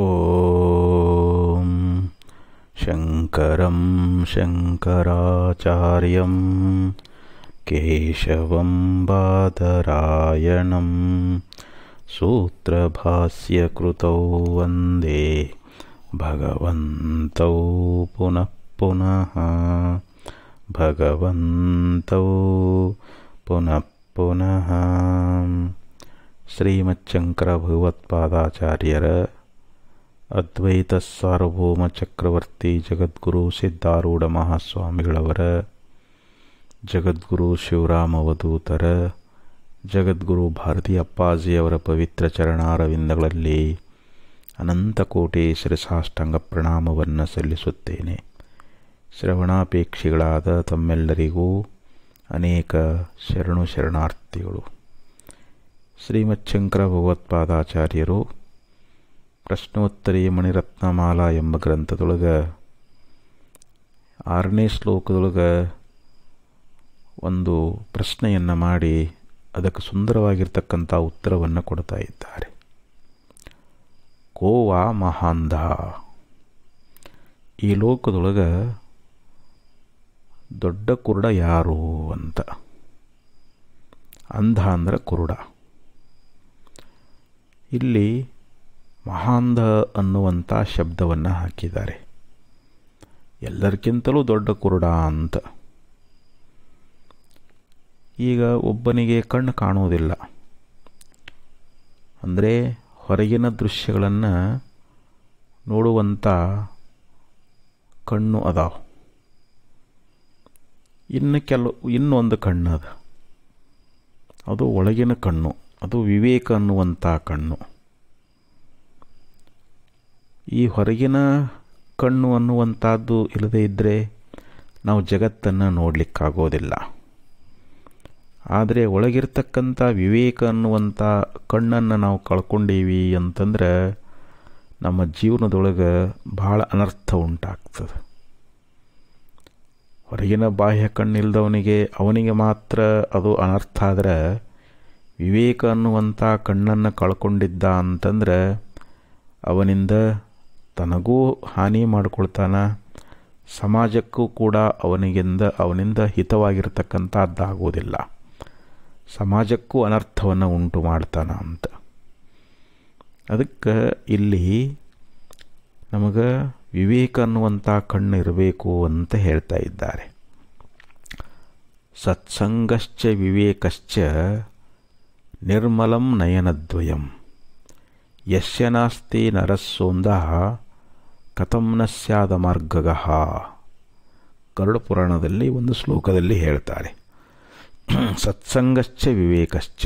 ಓಂ ಶಂಕರಂ ಶಂಕರಾಚಾರ್ಯಂ ಕೇಶವಂ ಬಾದರಾಯಣಂ ಸೂತ್ರಭಾಸ್ಯಕೃತೌ ವಂದೇ ಭಗವಂತೌ ಪುನಃ ಪುನಃ ಭಗವಂತೌ ಪುನಃ ಪುನಃ. ಶ್ರೀಮಚ್ಚಂಕರ ಭಗವತ್ಪಾದಾಚಾರ್ಯರ ಅದ್ವೈತ ಸಾರ್ವಭೌಮ ಚಕ್ರವರ್ತಿ ಜಗದ್ಗುರು ಸಿದ್ಧಾರೂಢ ಮಹಾಸ್ವಾಮಿಗಳವರ, ಜಗದ್ಗುರು ಶಿವರಾಮವಧೂತರ, ಜಗದ್ಗುರು ಭಾರತೀ ಅಪ್ಪಾಜಿಯವರ ಪವಿತ್ರ ಚರಣಾರವಿಂದಗಳಲ್ಲಿ ಅನಂತಕೋಟಿ ಶಿರಸಾಷ್ಟಾಂಗ ಪ್ರಣಾಮವನ್ನು ಸಲ್ಲಿಸುತ್ತೇನೆ. ಶ್ರವಣಾಪೇಕ್ಷಿಗಳಾದ ತಮ್ಮೆಲ್ಲರಿಗೂ ಅನೇಕ ಶರಣಾರ್ಥಿಗಳು. ಶ್ರೀಮಚ್ಚಂಕರ ಭಗವತ್ಪಾದಾಚಾರ್ಯರು ಪ್ರಶ್ನೋತ್ತರಿ ಮಣಿರತ್ನಮಾಲಾ ಎಂಬ ಗ್ರಂಥದೊಳಗೆ 6ನೇ ಶ್ಲೋಕದೊಳಗೆ ಒಂದು ಪ್ರಶ್ನೆಯನ್ನು ಮಾಡಿ ಅದಕ್ಕೆ ಸುಂದರವಾಗಿರ್ತಕ್ಕಂಥ ಉತ್ತರವನ್ನು ಕೊಡ್ತಾ ಇದ್ದಾರೆ. ಕೋವಾ ಮಹಾಂಧ, ಈ ಲೋಕದೊಳಗೆ ದೊಡ್ಡ ಕುರುಡ ಯಾರು ಅಂತ. ಅಂಧ ಅಂದರೆ ಕುರುಡ. ಇಲ್ಲಿ ಮಹಾಂಧ ಅನ್ನುವಂಥ ಶಬ್ದವನ್ನು ಹಾಕಿದ್ದಾರೆ. ಎಲ್ಲರಿಗಿಂತಲೂ ದೊಡ್ಡ ಕುರುಡ ಅಂತ. ಈಗ ಒಬ್ಬನಿಗೆ ಕಣ್ಣು ಕಾಣುವುದಿಲ್ಲ ಅಂದರೆ ಹೊರಗಿನ ದೃಶ್ಯಗಳನ್ನು ನೋಡುವಂಥ ಕಣ್ಣು ಅದಾವ. ಇನ್ನೊಂದು ಕಣ್ಣು ಅದ, ಅದು ಒಳಗಿನ ಕಣ್ಣು, ಅದು ವಿವೇಕ ಅನ್ನುವಂಥ ಕಣ್ಣು. ಈ ಹೊರಗಿನ ಕಣ್ಣು ಅನ್ನುವಂಥದ್ದು ಇಲ್ಲದೇ ಇದ್ದರೆ ನಾವು ಜಗತ್ತನ್ನು ನೋಡಲಿಕ್ಕಾಗೋದಿಲ್ಲ. ಆದರೆ ಒಳಗಿರ್ತಕ್ಕಂಥ ವಿವೇಕ ಅನ್ನುವಂಥ ಕಣ್ಣನ್ನು ನಾವು ಕಳ್ಕೊಂಡೀವಿ ಅಂತಂದ್ರೆ ನಮ್ಮ ಜೀವನದೊಳಗೆ ಭಾಳ ಅನರ್ಥ ಉಂಟಾಗ್ತದೆ. ಹೊರಗಿನ ಬಾಹ್ಯ ಕಣ್ಣಿಲ್ದವನಿಗೆ ಅವನಿಗೆ ಮಾತ್ರ ಅದು ಅನರ್ಥ. ಆದರೆ ವಿವೇಕ ಅನ್ನುವಂಥ ಕಣ್ಣನ್ನು ಕಳ್ಕೊಂಡಿದ್ದ ಅಂತಂದ್ರೆ ಅವನಿಂದ ತನಗೂ ಹಾನಿ ಮಾಡಿಕೊಳ್ತಾನೆ, ಸಮಾಜಕ್ಕೂ ಕೂಡ ಅವನಿಂದ ಹಿತವಾಗಿರ್ತಕ್ಕಂಥದ್ದಾಗೋದಿಲ್ಲ, ಸಮಾಜಕ್ಕೂ ಅನರ್ಥವನ್ನು ಉಂಟು ಮಾಡ್ತಾನೆ ಅಂತ. ಅದಕ್ಕೆ ಇಲ್ಲಿ ನಮಗೆ ವಿವೇಕ ಅನ್ನುವಂಥ ಕಣ್ಣು ಇರಬೇಕು ಅಂತ ಹೇಳ್ತಾ ಇದ್ದಾರೆ. ಸತ್ಸಂಗಶ್ಚ ವಿವೇಕಶ್ಚ ನಿರ್ಮಲಂ ನಯನದ್ವಯಂ ಯಸ್ಯ ನಾಸ್ತಿ ನರಸ್ಸೋಂದಃ ಕಥಂ ನ ಸ್ಯಾದ ಮಾರ್ಗಗಃ. ಗರುಡ ಪುರಾಣದಲ್ಲಿ ಒಂದು ಶ್ಲೋಕದಲ್ಲಿ ಹೇಳ್ತಾರೆ. ಸತ್ಸಂಗಶ್ಚ ವಿವೇಕಶ್ಚ.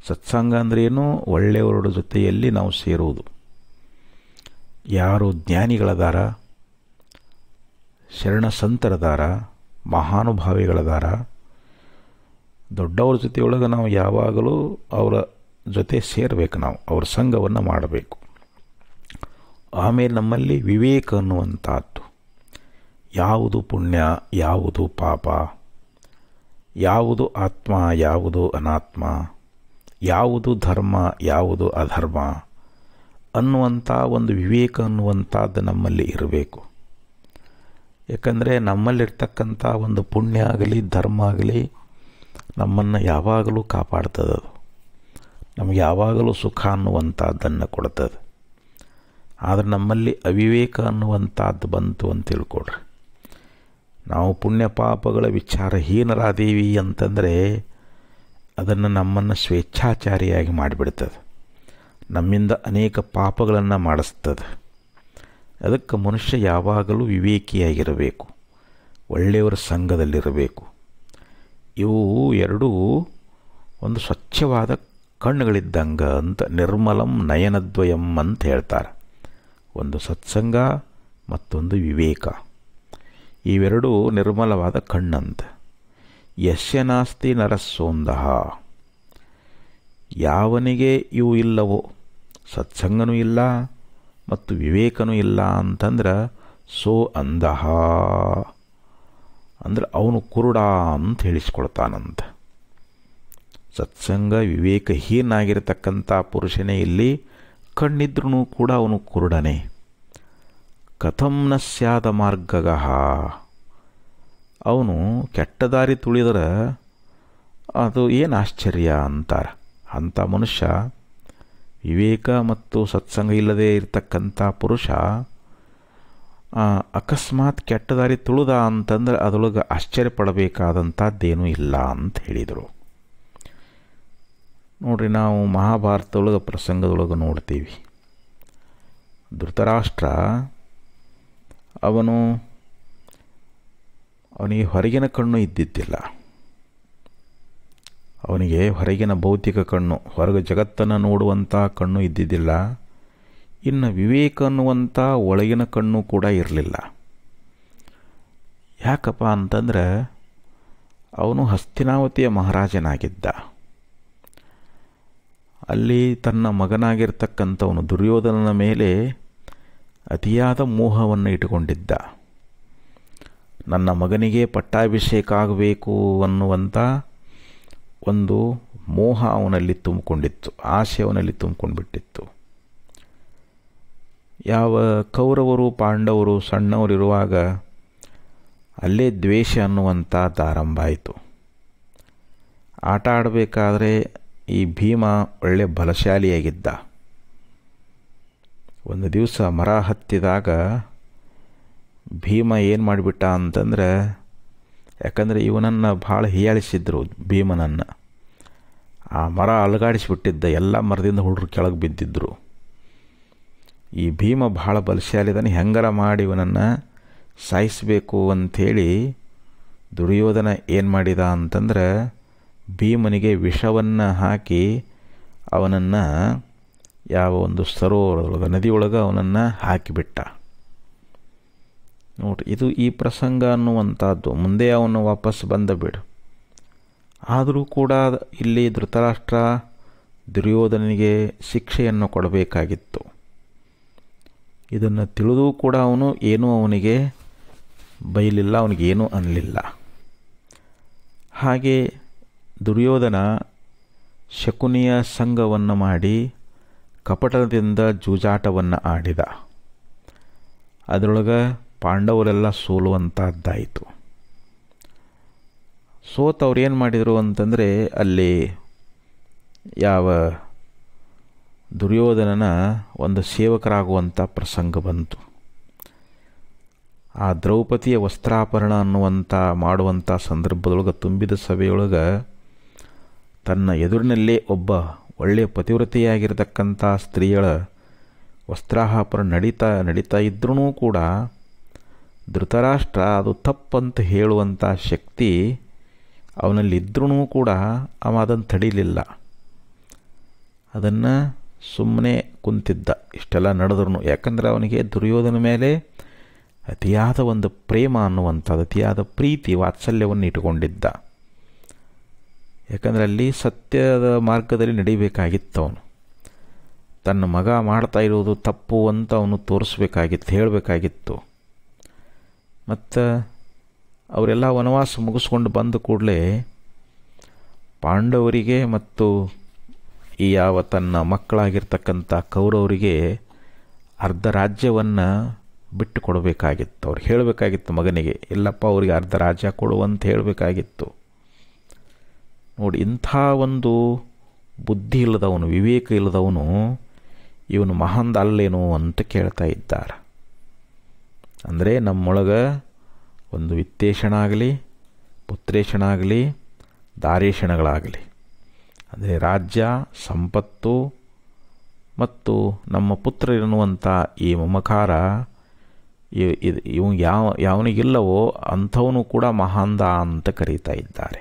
ಸತ್ಸಂಗ ಅಂದ್ರೇನು? ಒಳ್ಳೆಯವರ ಜೊತೆಯಲ್ಲಿ ನಾವು ಸೇರುವುದು. ಯಾರು ಜ್ಞಾನಿಗಳದಾರ, ಶರಣ ಸಂತರದಾರ, ಮಹಾನುಭಾವಿಗಳದಾರ, ದೊಡ್ಡವ್ರ ಜೊತೆಯೊಳಗೆ ನಾವು ಯಾವಾಗಲೂ ಅವರ ಜೊತೆ ಸೇರಬೇಕು, ನಾವು ಅವ್ರ ಸಂಘವನ್ನು ಮಾಡಬೇಕು. ಆಮೇಲೆ ನಮ್ಮಲ್ಲಿ ವಿವೇಕ ಅನ್ನುವಂಥದ್ದು, ಯಾವುದು ಪುಣ್ಯ, ಯಾವುದು ಪಾಪ, ಯಾವುದು ಆತ್ಮ, ಯಾವುದು ಅನಾತ್ಮ, ಯಾವುದು ಧರ್ಮ, ಯಾವುದು ಅಧರ್ಮ ಅನ್ನುವಂಥ ಒಂದು ವಿವೇಕ ಅನ್ನುವಂಥದ್ದು ನಮ್ಮಲ್ಲಿ ಇರಬೇಕು. ಯಾಕಂದರೆ ನಮ್ಮಲ್ಲಿರ್ತಕ್ಕಂಥ ಒಂದು ಪುಣ್ಯ ಆಗಲಿ ಧರ್ಮ ಆಗಲಿ ನಮ್ಮನ್ನು ಯಾವಾಗಲೂ ಕಾಪಾಡ್ತದದು, ನಮಗೆ ಯಾವಾಗಲೂ ಸುಖ ಅನ್ನುವಂಥದ್ದನ್ನು ಕೊಡ್ತದೆ. ಆದರೆ ನಮ್ಮಲ್ಲಿ ಅವಿವೇಕ ಅನ್ನುವಂಥದ್ದು ಬಂತು ಅಂತ ತಿಳ್ಕೊಡ್ರಿ, ನಾವು ಪುಣ್ಯ ಪಾಪಗಳ ವಿಚಾರಹೀನರಾದೀವಿ ಅಂತಂದರೆ ಅದನ್ನು ನಮ್ಮನ್ನು ಸ್ವೇಚ್ಛಾಚಾರಿಯಾಗಿ ಮಾಡಿಬಿಡ್ತದೆ, ನಮ್ಮಿಂದ ಅನೇಕ ಪಾಪಗಳನ್ನು ಮಾಡಿಸ್ತದೆ. ಅದಕ್ಕೆ ಮನುಷ್ಯ ಯಾವಾಗಲೂ ವಿವೇಕಿಯಾಗಿರಬೇಕು, ಒಳ್ಳೆಯವರ ಸಂಘದಲ್ಲಿರಬೇಕು. ಇವು ಎರಡೂ ಒಂದು ಸ್ವಚ್ಛವಾದ ಕಣ್ಣುಗಳಿದ್ದಂಗೆ ಅಂತ. ನಿರ್ಮಲಂ ನಯನದ್ವಯಂ ಅಂತ ಹೇಳ್ತಾರೆ. ಒಂದು ಸತ್ಸಂಗ ಮತ್ತೊಂದು ವಿವೇಕ, ಇವೆರಡೂ ನಿರ್ಮಲವಾದ ಕಣ್ಣಂತ. ಯಸ್ಯ ನಾಸ್ತಿ ನರಸ್ಸೋಂದಃ, ಯಾವನಿಗೆ ಇವು ಇಲ್ಲವೋ, ಸತ್ಸಂಗನೂ ಇಲ್ಲ ಮತ್ತು ವಿವೇಕನೂ ಇಲ್ಲ ಅಂತಂದ್ರೆ ಸೋ ಅಂದಃ ಅಂದ್ರೆ ಅವನು ಕುರುಡ ಅಂತ ಹೇಳಿಸ್ಕೊಳ್ತಾನಂತ. ಸತ್ಸಂಗ ವಿವೇಕಹೀನಾಗಿರತಕ್ಕಂಥ ಪುರುಷನೇ ಇಲ್ಲಿ ಕಣ್ಣಿದ್ರೂ ಕೂಡ ಅವನು ಕುರುಡನೇ. ಕಥಂ ನ ಸ್ಯಾದ ಮಾರ್ಗಗಃ, ಅವನು ಕೆಟ್ಟ ದಾರಿ ತುಳಿದರೆ ಅದು ಏನು ಆಶ್ಚರ್ಯ ಅಂತಾರೆ. ಅಂಥ ಮನುಷ್ಯ, ವಿವೇಕ ಮತ್ತು ಸತ್ಸಂಗ ಇಲ್ಲದೆ ಇರತಕ್ಕಂಥ ಪುರುಷ ಅಕಸ್ಮಾತ್ ಕೆಟ್ಟ ದಾರಿ ತುಳಿದ ಅಂತಂದ್ರೆ ಅದರೊಳಗೆ ಆಶ್ಚರ್ಯಪಡಬೇಕಾದಂಥದ್ದೇನೂ ಇಲ್ಲ ಅಂತ ಹೇಳಿದರು. ನೋಡ್ರಿ, ನಾವು ಮಹಾಭಾರತದೊಳಗೆ ಪ್ರಸಂಗದೊಳಗೆ ನೋಡ್ತೀವಿ. ಧೃತರಾಷ್ಟ್ರ ಅವನಿಗೆ ಹೊರಗಿನ ಕಣ್ಣು ಇದ್ದಿದ್ದಿಲ್ಲ. ಅವನಿಗೆ ಹೊರಗಿನ ಭೌತಿಕ ಕಣ್ಣು, ಹೊರಗೆ ಜಗತ್ತನ್ನು ನೋಡುವಂಥ ಕಣ್ಣು ಇದ್ದಿದ್ದಿಲ್ಲ. ಇನ್ನು ವಿವೇಕ ಅನ್ನುವಂಥ ಒಳಗಿನ ಕಣ್ಣು ಕೂಡ ಇರಲಿಲ್ಲ. ಯಾಕಪ್ಪ ಅಂತಂದ್ರೆ ಅವನು ಹಸ್ತಿನಾವತಿಯ ಮಹಾರಾಜನಾಗಿದ್ದ. ಅಲ್ಲಿ ತನ್ನ ಮಗನಾಗಿರ್ತಕ್ಕಂಥವನು ದುರ್ಯೋಧನನ ಮೇಲೆ ಅತಿಯಾದ ಮೋಹವನ್ನು ಇಟ್ಟುಕೊಂಡಿದ್ದ. ನನ್ನ ಮಗನಿಗೆ ಪಟ್ಟಾಭಿಷೇಕ ಆಗಬೇಕು ಅನ್ನುವಂಥ ಒಂದು ಮೋಹ ಅವನಲ್ಲಿ ತುಂಬಿಕೊಂಡಿತ್ತು, ಆಸೆ ಅವನಲ್ಲಿ ತುಂಬಿಕೊಂಡ್ಬಿಟ್ಟಿತ್ತು. ಯಾವ ಕೌರವರು ಪಾಂಡವರು ಸಣ್ಣವರಿರುವಾಗ ಅಲ್ಲೇ ದ್ವೇಷ ಅನ್ನುವಂಥದ್ದು ಆರಂಭ ಆಯಿತು. ಆಟ ಆಡಬೇಕಾದ್ರೆ ಈ ಭೀಮ ಒಳ್ಳೆ ಬಲಶಾಲಿಯಾಗಿದ್ದ. ಒಂದು ದಿವಸ ಮರ ಹತ್ತಿದಾಗ ಭೀಮ ಏನು ಮಾಡಿಬಿಟ್ಟ ಅಂತಂದ್ರೆ, ಯಾಕಂದರೆ ಇವನನ್ನು ಭಾಳ ಹೀಯಾಳಿಸಿದ್ರು ಭೀಮನನ್ನು. ಆ ಮರ ಅಲುಗಾಡಿಸಿಬಿಟ್ಟಿದ್ದ, ಎಲ್ಲ ಮರದಿಂದ ಹುಡುಗರು ಕೆಳಗೆ ಬಿದ್ದಿದ್ದರು. ಈ ಭೀಮ ಭಾಳ ಬಲಶಾಲಿದಾನೆ, ಹೆಂಗಾರ ಮಾಡಿ ಇವನನ್ನು ಸಾಯಿಸಬೇಕು ಅಂಥೇಳಿ ದುರ್ಯೋಧನ ಏನು ಮಾಡಿದ ಅಂತಂದ್ರೆ, ಭೀಮನಿಗೆ ವಿಷವನ್ನು ಹಾಕಿ ಅವನನ್ನು ಯಾವ ಒಂದು ಸರೋವರದೊಳಗೆ ನದಿಯೊಳಗೆ ಅವನನ್ನು ಹಾಕಿಬಿಟ್ಟ. ನೋಡ್ರಿ, ಇದು ಈ ಪ್ರಸಂಗ ಅನ್ನುವಂಥದ್ದು. ಮುಂದೆ ಅವನು ವಾಪಸ್ ಬಂದ ಬಿಡು. ಆದರೂ ಕೂಡ ಇಲ್ಲಿ ಧೃತರಾಷ್ಟ್ರ ದುರ್ಯೋಧನಿಗೆ ಶಿಕ್ಷೆಯನ್ನು ಕೊಡಬೇಕಾಗಿತ್ತು. ಇದನ್ನು ತಿಳಿದು ಕೂಡ ಅವನು ಏನೂ ಅವನಿಗೆ ಬೈಲಿಲ್ಲ, ಅವನಿಗೇನೂ ಅನ್ನಲಿಲ್ಲ. ಹಾಗೆ ದುರ್ಯೋಧನ ಶಕುನಿಯ ಸಂಘವನ್ನು ಮಾಡಿ ಕಪಟದಿಂದ ಜೂಜಾಟವನ್ನು ಆಡಿದ. ಅದರೊಳಗೆ ಪಾಂಡವರೆಲ್ಲ ಸೋಲುವಂಥದ್ದಾಯಿತು. ಸೋತವ್ರು ಏನು ಮಾಡಿದರು ಅಂತಂದರೆ, ಅಲ್ಲಿ ಯಾವ ದುರ್ಯೋಧನನ ಒಂದು ಸೇವಕರಾಗುವಂಥ ಪ್ರಸಂಗ ಬಂತು. ಆ ದ್ರೌಪದಿಯ ವಸ್ತ್ರಾಪರಣ ಅನ್ನುವಂಥ ಮಾಡುವಂಥ ಸಂದರ್ಭದೊಳಗೆ ತುಂಬಿದ ಸಭೆಯೊಳಗೆ ತನ್ನ ಎದುರಿನಲ್ಲೇ ಒಬ್ಬ ಒಳ್ಳೆಯ ಪತಿವ್ರತೆಯಾಗಿರ್ತಕ್ಕಂಥ ಸ್ತ್ರೀಯಳ ವಸ್ತ್ರಾಪರಣ ನಡೀತಾ ಇದ್ರೂ ಕೂಡ ಧೃತರಾಷ್ಟ್ರ ಅದು ತಪ್ಪಂತ ಹೇಳುವಂಥ ಶಕ್ತಿ ಅವನಲ್ಲಿದ್ರೂ ಕೂಡ ಅವ ಅದನ್ನು ತಡೀಲಿಲ್ಲ. ಅದನ್ನು ಸುಮ್ಮನೆ ಕುಂತಿದ್ದ ಇಷ್ಟೆಲ್ಲ ನಡೆದ್ರೂ. ಯಾಕಂದರೆ ಅವನಿಗೆ ದುರ್ಯೋಧನ ಮೇಲೆ ಅತಿಯಾದ ಒಂದು ಪ್ರೇಮ ಅನ್ನುವಂಥದ್ದು, ಅತಿಯಾದ ಪ್ರೀತಿ ವಾತ್ಸಲ್ಯವನ್ನು ಇಟ್ಟುಕೊಂಡಿದ್ದ. ಯಾಕಂದರೆ ಅಲ್ಲಿ ಸತ್ಯದ ಮಾರ್ಗದಲ್ಲಿ ನಡಿಬೇಕಾಗಿತ್ತು. ಅವನು ತನ್ನ ಮಗ ಮಾಡ್ತಾ ಇರೋದು ತಪ್ಪು ಅಂತ ಅವನು ತೋರಿಸ್ಬೇಕಾಗಿತ್ತು, ಹೇಳಬೇಕಾಗಿತ್ತು. ಮತ್ತು ಅವರೆಲ್ಲ ವನವಾಸ ಮುಗಿಸ್ಕೊಂಡು ಬಂದ ಕೂಡಲೇ ಪಾಂಡವರಿಗೆ ಮತ್ತು ಈ ಯಾವ ತನ್ನ ಮಕ್ಕಳಾಗಿರ್ತಕ್ಕಂಥ ಕೌರವರಿಗೆ ಅರ್ಧ ರಾಜ್ಯವನ್ನು ಬಿಟ್ಟು ಕೊಡಬೇಕಾಗಿತ್ತು. ಅವ್ರು ಹೇಳಬೇಕಾಗಿತ್ತು ಮಗನಿಗೆ, ಇಲ್ಲಪ್ಪ ಅವರಿಗೆ ಅರ್ಧ ರಾಜ್ಯ ಕೊಡುವಂತ ಹೇಳಬೇಕಾಗಿತ್ತು. ನೋಡಿ, ಇಂಥ ಒಂದು ಬುದ್ಧಿ ಇಲ್ಲದವನು, ವಿವೇಕ ಇಲ್ಲದವನು ಇವನು ಮಹಾಂದ ಅಲ್ಲೇನು ಅಂತ ಕೇಳ್ತಾ ಇದ್ದಾರೆ. ಅಂದರೆ ನಮ್ಮೊಳಗೆ ಒಂದು ವಿತ್ತೇಷಣಾಗಲಿ, ಪುತ್ರೇಷಣಾಗಲಿ, ದಾರೇಷಣಗಳಾಗಲಿ, ಅಂದರೆ ರಾಜ್ಯ, ಸಂಪತ್ತು ಮತ್ತು ನಮ್ಮ ಪುತ್ರರೆನ್ನುವಂಥ ಈ ಮಮಕಾರ ಇವು ಯಾವನಿಗಿಲ್ಲವೋ ಅಂಥವನು ಕೂಡ ಮಹಾಂದ ಅಂತ ಕರೀತಾ ಇದ್ದಾರೆ.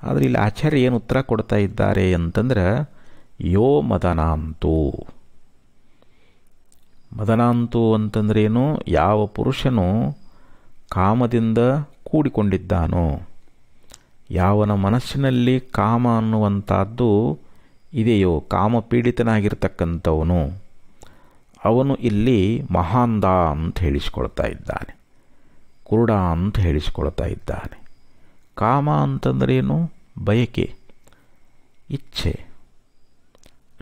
ಆದರೆ ಇಲ್ಲಿ ಆಚಾರ್ಯ ಏನು ಉತ್ತರ ಕೊಡ್ತಾ ಇದ್ದಾರೆ ಅಂತಂದ್ರೆ, ಯೋ ಮದನಾಂತು. ಮದನಾಂತು ಅಂತಂದ್ರೇನು? ಯಾವ ಪುರುಷನು ಕಾಮದಿಂದ ಕೂಡಿಕೊಂಡಿದ್ದಾನೋ, ಯಾವನ ಮನಸ್ಸಿನಲ್ಲಿ ಕಾಮ ಅನ್ನುವಂಥದ್ದು ಇದೆಯೋ, ಕಾಮಪೀಡಿತನಾಗಿರ್ತಕ್ಕಂಥವನು, ಅವನು ಇಲ್ಲಿ ಮಹಾಂದ ಅಂತ ಹೇಳಿಸ್ಕೊಳ್ತಾ ಇದ್ದಾನೆ, ಕುರುಡ ಅಂತ ಹೇಳಿಸ್ಕೊಳ್ತಾ ಇದ್ದಾನೆ. ಕಾಮ ಅಂತಂದ್ರೇನು? ಬಯಕೆ, ಇಚ್ಛೆ.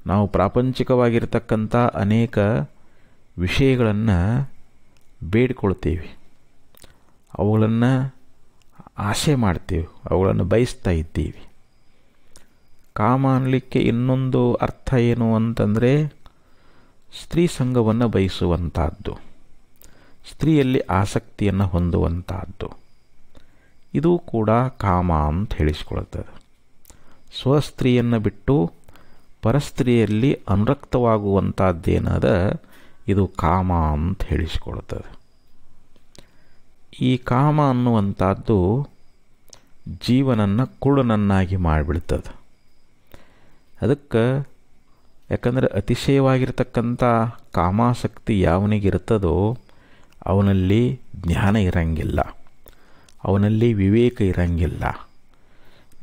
ನಾವು ಪ್ರಾಪಂಚಿಕವಾಗಿರ್ತಕ್ಕಂಥ ಅನೇಕ ವಿಷಯಗಳನ್ನು ಬೇಡಿಕೊಳ್ತೀವಿ, ಅವುಗಳನ್ನು ಆಸೆ ಮಾಡ್ತೀವಿ, ಅವುಗಳನ್ನು ಬಯಸ್ತಾ ಇದ್ದೀವಿ. ಕಾಮ ಅನ್ನಲಿಕ್ಕೆ ಇನ್ನೊಂದು ಅರ್ಥ ಏನು ಅಂತಂದರೆ ಸ್ತ್ರೀ ಸಂಘವನ್ನು ಬಯಸುವಂಥದ್ದು, ಸ್ತ್ರೀಯಲ್ಲಿ ಆಸಕ್ತಿಯನ್ನು ಹೊಂದುವಂಥದ್ದು. ಇದು ಕೂಡ ಕಾಮ ಅಂತ ಹೇಳಿಸ್ಕೊಳ್ತದೆ. ಸ್ವಸ್ತ್ರೀಯನ್ನು ಬಿಟ್ಟು ಪರಸ್ತ್ರೀಯಲ್ಲಿ ಅನುರಕ್ತವಾಗುವಂಥದ್ದೇನಾದ ಇದು ಕಾಮ ಅಂತ ಹೇಳಿಸ್ಕೊಳ್ತದೆ. ಈ ಕಾಮ ಅನ್ನುವಂಥದ್ದು ಜೀವನನ್ನು ಕುರುಡನನ್ನಾಗಿ ಮಾಡಿಬಿಡ್ತದೆ. ಅದಕ್ಕೆ ಯಾಕಂದರೆ ಅತಿಶಯವಾಗಿರ್ತಕ್ಕಂಥ ಕಾಮಾಸಕ್ತಿ ಯಾವನಿಗಿರ್ತದೋ ಅವನಲ್ಲಿ ಜ್ಞಾನ ಇರಂಗಿಲ್ಲ, ಅವನಲ್ಲಿ ವಿವೇಕ ಇರಂಗಿಲ್ಲ.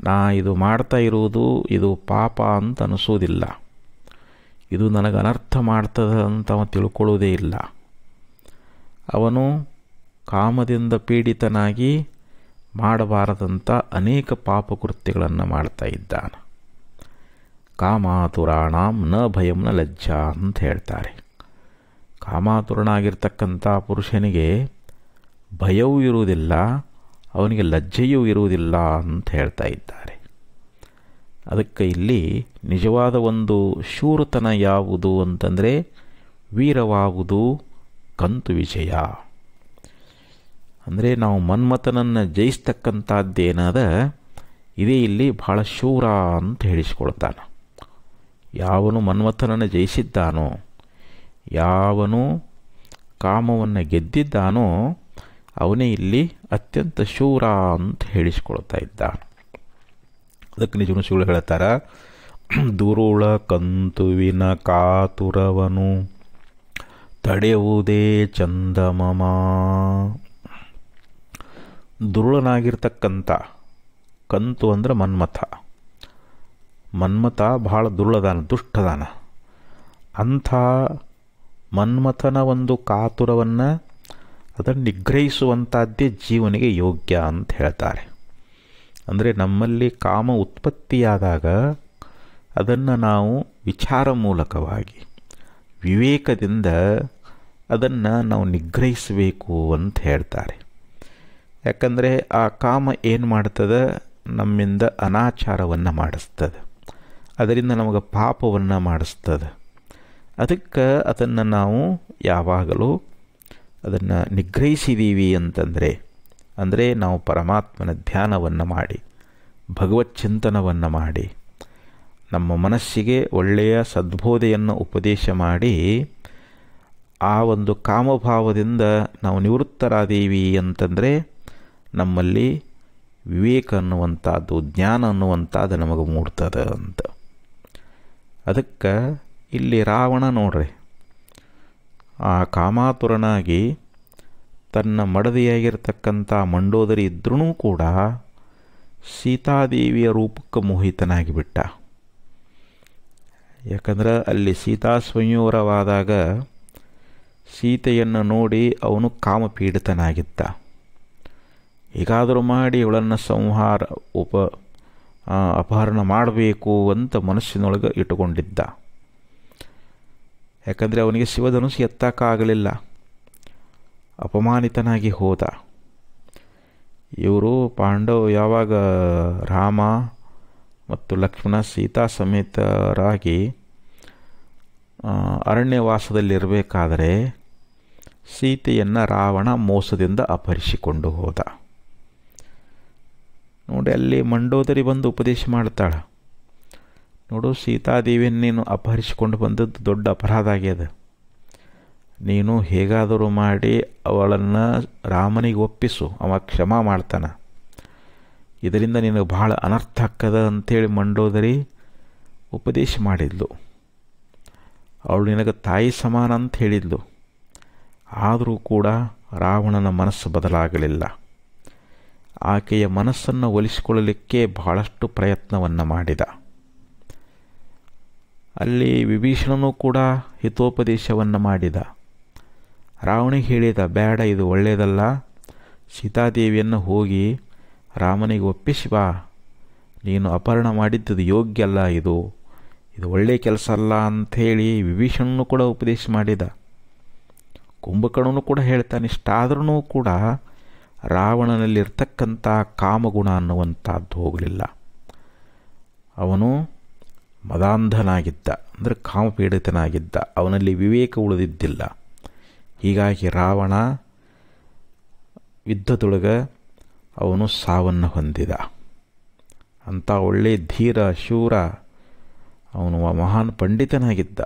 ನಾ ಇದು ಮಾಡ್ತಾ ಇರುವುದು ಇದು ಪಾಪ ಅಂತ ಅನಿಸೋದಿಲ್ಲ, ಇದು ನನಗೆ ಅನರ್ಥ ಮಾಡ್ತದೆ ಅಂತ ಅವನು ತಿಳ್ಕೊಳ್ಳೋದೇ ಇಲ್ಲ. ಅವನು ಕಾಮದಿಂದ ಪೀಡಿತನಾಗಿ ಮಾಡಬಾರದಂಥ ಅನೇಕ ಪಾಪಕೃತ್ಯಗಳನ್ನು ಮಾಡ್ತಾ ಇದ್ದಾನೆ. ಕಾಮಾತುರಾಣಾಂ ನ ಭಯಂ ನ ಲಜ್ಜಾ ಅಂತ ಹೇಳ್ತಾರೆ. ಕಾಮಾತುರನಾಗಿರ್ತಕ್ಕಂಥ ಪುರುಷನಿಗೆ ಭಯವೂ ಇರುವುದಿಲ್ಲ, ಅವನಿಗೆ ಲಜ್ಜೆಯೂ ಇರುವುದಿಲ್ಲ ಅಂತ ಹೇಳ್ತಾ ಇದ್ದಾರೆ. ಅದಕ್ಕೆ ಇಲ್ಲಿ ನಿಜವಾದ ಒಂದು ಶೂರತನ ಯಾವುದು ಅಂತಂದರೆ ವೀರವಾವುದು ಕಂತು ವಿಜಯ. ಅಂದರೆ ನಾವು ಮನ್ಮಥನನ್ನು ಜಯಿಸ್ತಕ್ಕಂಥದ್ದೇನಾದ ಇದೇ ಇಲ್ಲಿ ಬಹಳ ಶೂರ ಅಂತ ಹೇಳಿಸ್ಕೊಳ್ತಾನೆ. ಯಾವನು ಮನ್ಮಥನನ್ನು ಜಯಿಸಿದ್ದಾನೋ, ಯಾವನು ಕಾಮವನ್ನು ಗೆದ್ದಿದ್ದಾನೋ ಅವನೇ ಇಲ್ಲಿ ಅತ್ಯಂತ ಶೂರ ಅಂತ ಹೇಳಿಸ್ಕೊಳ್ತಾ ಇದ್ದಾನೆ. ಅದಕ್ಕೆ ನಿಜಮನಸ್ಸುಗಳು ಹೇಳ್ತಾರ, ದುರುಳ ಕಂತುವಿನ ಕಾತುರವನು ತಡೆಯುವುದೇ ಚಂದಮಮ. ದುರುಳನಾಗಿರ್ತಕ್ಕಂಥ ಕಂತು ಅಂದರೆ ಮನ್ಮಥ. ಮನ್ಮಥ ಬಹಳ ದುರುಳದಾನ, ದುಷ್ಟದಾನ. ಅಂಥ ಮನ್ಮಥನ ಒಂದು ಕಾತುರವನ್ನು ಅದನ್ನು ನಿಗ್ರಹಿಸುವಂಥದ್ದೇ ಜೀವನಿಗೆ ಯೋಗ್ಯ ಅಂತ ಹೇಳ್ತಾರೆ. ಅಂದರೆ ನಮ್ಮಲ್ಲಿ ಕಾಮ ಉತ್ಪತ್ತಿಯಾದಾಗ ಅದನ್ನು ನಾವು ವಿಚಾರ ಮೂಲಕವಾಗಿ ವಿವೇಕದಿಂದ ಅದನ್ನು ನಾವು ನಿಗ್ರಹಿಸಬೇಕು ಅಂತ ಹೇಳ್ತಾರೆ. ಯಾಕಂದರೆ ಆ ಕಾಮ ಏನು ಮಾಡ್ತದೆ, ನಮ್ಮಿಂದ ಅನಾಚಾರವನ್ನು ಮಾಡಿಸ್ತದೆ, ಅದರಿಂದ ನಮಗೆ ಪಾಪವನ್ನು ಮಾಡಿಸ್ತದೆ. ಅದಕ್ಕೆ ಅದನ್ನು ನಾವು ಯಾವಾಗಲೂ ಅದನ್ನು ನಿಗ್ರಹಿಸಿದ್ದೀವಿ ಅಂದರೆ ನಾವು ಪರಮಾತ್ಮನ ಧ್ಯಾನವನ್ನು ಮಾಡಿ, ಭಗವತ್ ಚಿಂತನವನ್ನು ಮಾಡಿ, ನಮ್ಮ ಮನಸ್ಸಿಗೆ ಒಳ್ಳೆಯ ಸದ್ಬೋಧೆಯನ್ನು ಉಪದೇಶ ಮಾಡಿ ಆ ಒಂದು ಕಾಮಭಾವದಿಂದ ನಾವು ನಿವೃತ್ತರಾದೀವಿ ಅಂತಂದರೆ ನಮ್ಮಲ್ಲಿ ವಿವೇಕ ಅನ್ನುವಂಥದ್ದು, ಜ್ಞಾನ ಅನ್ನುವಂಥದ್ದು ನಮಗೆ ಮೂಡ್ತದೆ ಅಂತ. ಅದಕ್ಕೆ ಇಲ್ಲಿ ರಾವಣ ನೋಡ್ರಿ, ಆ ಕಾಮಾತುರನಾಗಿ ತನ್ನ ಮಡದಿಯಾಗಿರ್ತಕ್ಕಂಥ ಮಂಡೋದರಿ ಇದ್ರೂ ಕೂಡ ಸೀತಾದೇವಿಯ ರೂಪಕ್ಕೆ ಮೋಹಿತನಾಗಿ ಬಿಟ್ಟ. ಯಾಕಂದ್ರೆ ಅಲ್ಲಿ ಸೀತಾ ಸಂಯೋರವಾದಾಗ ಸೀತೆಯನ್ನು ನೋಡಿ ಅವನು ಕಾಮಪೀಡಿತನಾಗಿದ್ದ. ಹೇಗಾದರೂ ಮಾಡಿ ಇವಳನ್ನು ಅಪಹರಣ ಮಾಡಬೇಕು ಅಂತ ಮನಸ್ಸಿನೊಳಗೆ ಇಟ್ಟುಕೊಂಡಿದ್ದ. ಯಾಕಂದರೆ ಅವನಿಗೆ ಶಿವಧನುಸ್ಸು ಎತ್ತಕ್ಕಾಗಲಿಲ್ಲ, ಅಪಮಾನಿತನಾಗಿ ಹೋದ. ಇವರು ಯಾವಾಗ ರಾಮ ಮತ್ತು ಲಕ್ಷ್ಮಣ ಸೀತಾ ಸಮೇತರಾಗಿ ಅರಣ್ಯವಾಸದಲ್ಲಿರಬೇಕಾದರೆ ಸೀತೆಯನ್ನು ರಾವಣ ಮೋಸದಿಂದ ಅಪಹರಿಸಿಕೊಂಡು ಹೋದ. ನೋಡಿ, ಅಲ್ಲಿ ಮಂಡೋದರಿ ಬಂದು ಉಪದೇಶ ಮಾಡ್ತಾಳೆ, ನೋಡು ಸೀತಾದೇವಿಯನ್ನು ನೀನು ಅಪಹರಿಸಿಕೊಂಡು ಬಂದದ್ದು ದೊಡ್ಡ ಅಪರಾಧ ಆಗ್ಯದ, ನೀನು ಹೇಗಾದರೂ ಮಾಡಿ ಅವಳನ್ನು ರಾಮನಿಗೆ ಒಪ್ಪಿಸು, ಅವ ಕ್ಷಮಾ ಮಾಡ್ತಾನೆ, ಇದರಿಂದ ನಿನಗೆ ಭಾಳ ಅನರ್ಥ ಆಗ್ತದ ಅಂಥೇಳಿ ಮಂಡೋದರಿ ಉಪದೇಶ ಮಾಡಿದ್ಲು. ಅವಳು ನಿನಗೆ ತಾಯಿ ಸಮಾನ ಅಂತ ಹೇಳಿದ್ಲು. ಆದರೂ ಕೂಡ ರಾವಣನ ಮನಸ್ಸು ಬದಲಾಗಲಿಲ್ಲ. ಆಕೆಯ ಮನಸ್ಸನ್ನು ಒಲಿಸಿಕೊಳ್ಳಲಿಕ್ಕೆ ಬಹಳಷ್ಟು ಪ್ರಯತ್ನವನ್ನು ಮಾಡಿದ. ಅಲ್ಲಿ ವಿಭೀಷಣನೂ ಕೂಡ ಹಿತೋಪದೇಶವನ್ನು ಮಾಡಿದ. ರಾವಣಿಗೆ ಹೇಳಿದ, ಬೇಡ, ಇದು ಒಳ್ಳೆಯದಲ್ಲ, ಸೀತಾದೇವಿಯನ್ನು ಹೋಗಿ ರಾಮನಿಗೆ ಒಪ್ಪಿಸಿ ಬಾ, ನೀನು ಅಪಹರಣ ಮಾಡಿದ್ದು ಯೋಗ್ಯ ಅಲ್ಲ ಇದು ಇದು ಒಳ್ಳೆಯ ಕೆಲಸ ಅಲ್ಲ ಅಂಥೇಳಿ ವಿಭೀಷಣನು ಕೂಡ ಉಪದೇಶ ಮಾಡಿದ. ಕುಂಭಕರ್ಣನು ಕೂಡ ಹೇಳ್ತಾನೆ. ಇಷ್ಟಾದ್ರೂ ಕೂಡ ರಾವಣನಲ್ಲಿರ್ತಕ್ಕಂಥ ಕಾಮಗುಣ ಅನ್ನುವಂಥದ್ದು ಹೋಗಲಿಲ್ಲ. ಅವನು ಮದಾಂಧನಾಗಿದ್ದ, ಅಂದರೆ ಕಾಮಪೀಡಿತನಾಗಿದ್ದ, ಅವನಲ್ಲಿ ವಿವೇಕ ಉಳಿದಿದ್ದಿಲ್ಲ. ಹೀಗಾಗಿ ರಾವಣ ಯುದ್ಧದೊಳಗೆ ಅವನು ಸಾವನ್ನು ಹೊಂದಿದ. ಅಂಥ ಒಳ್ಳೆಯ ಧೀರ ಶೂರ, ಅವನು ಮಹಾನ್ ಪಂಡಿತನಾಗಿದ್ದ.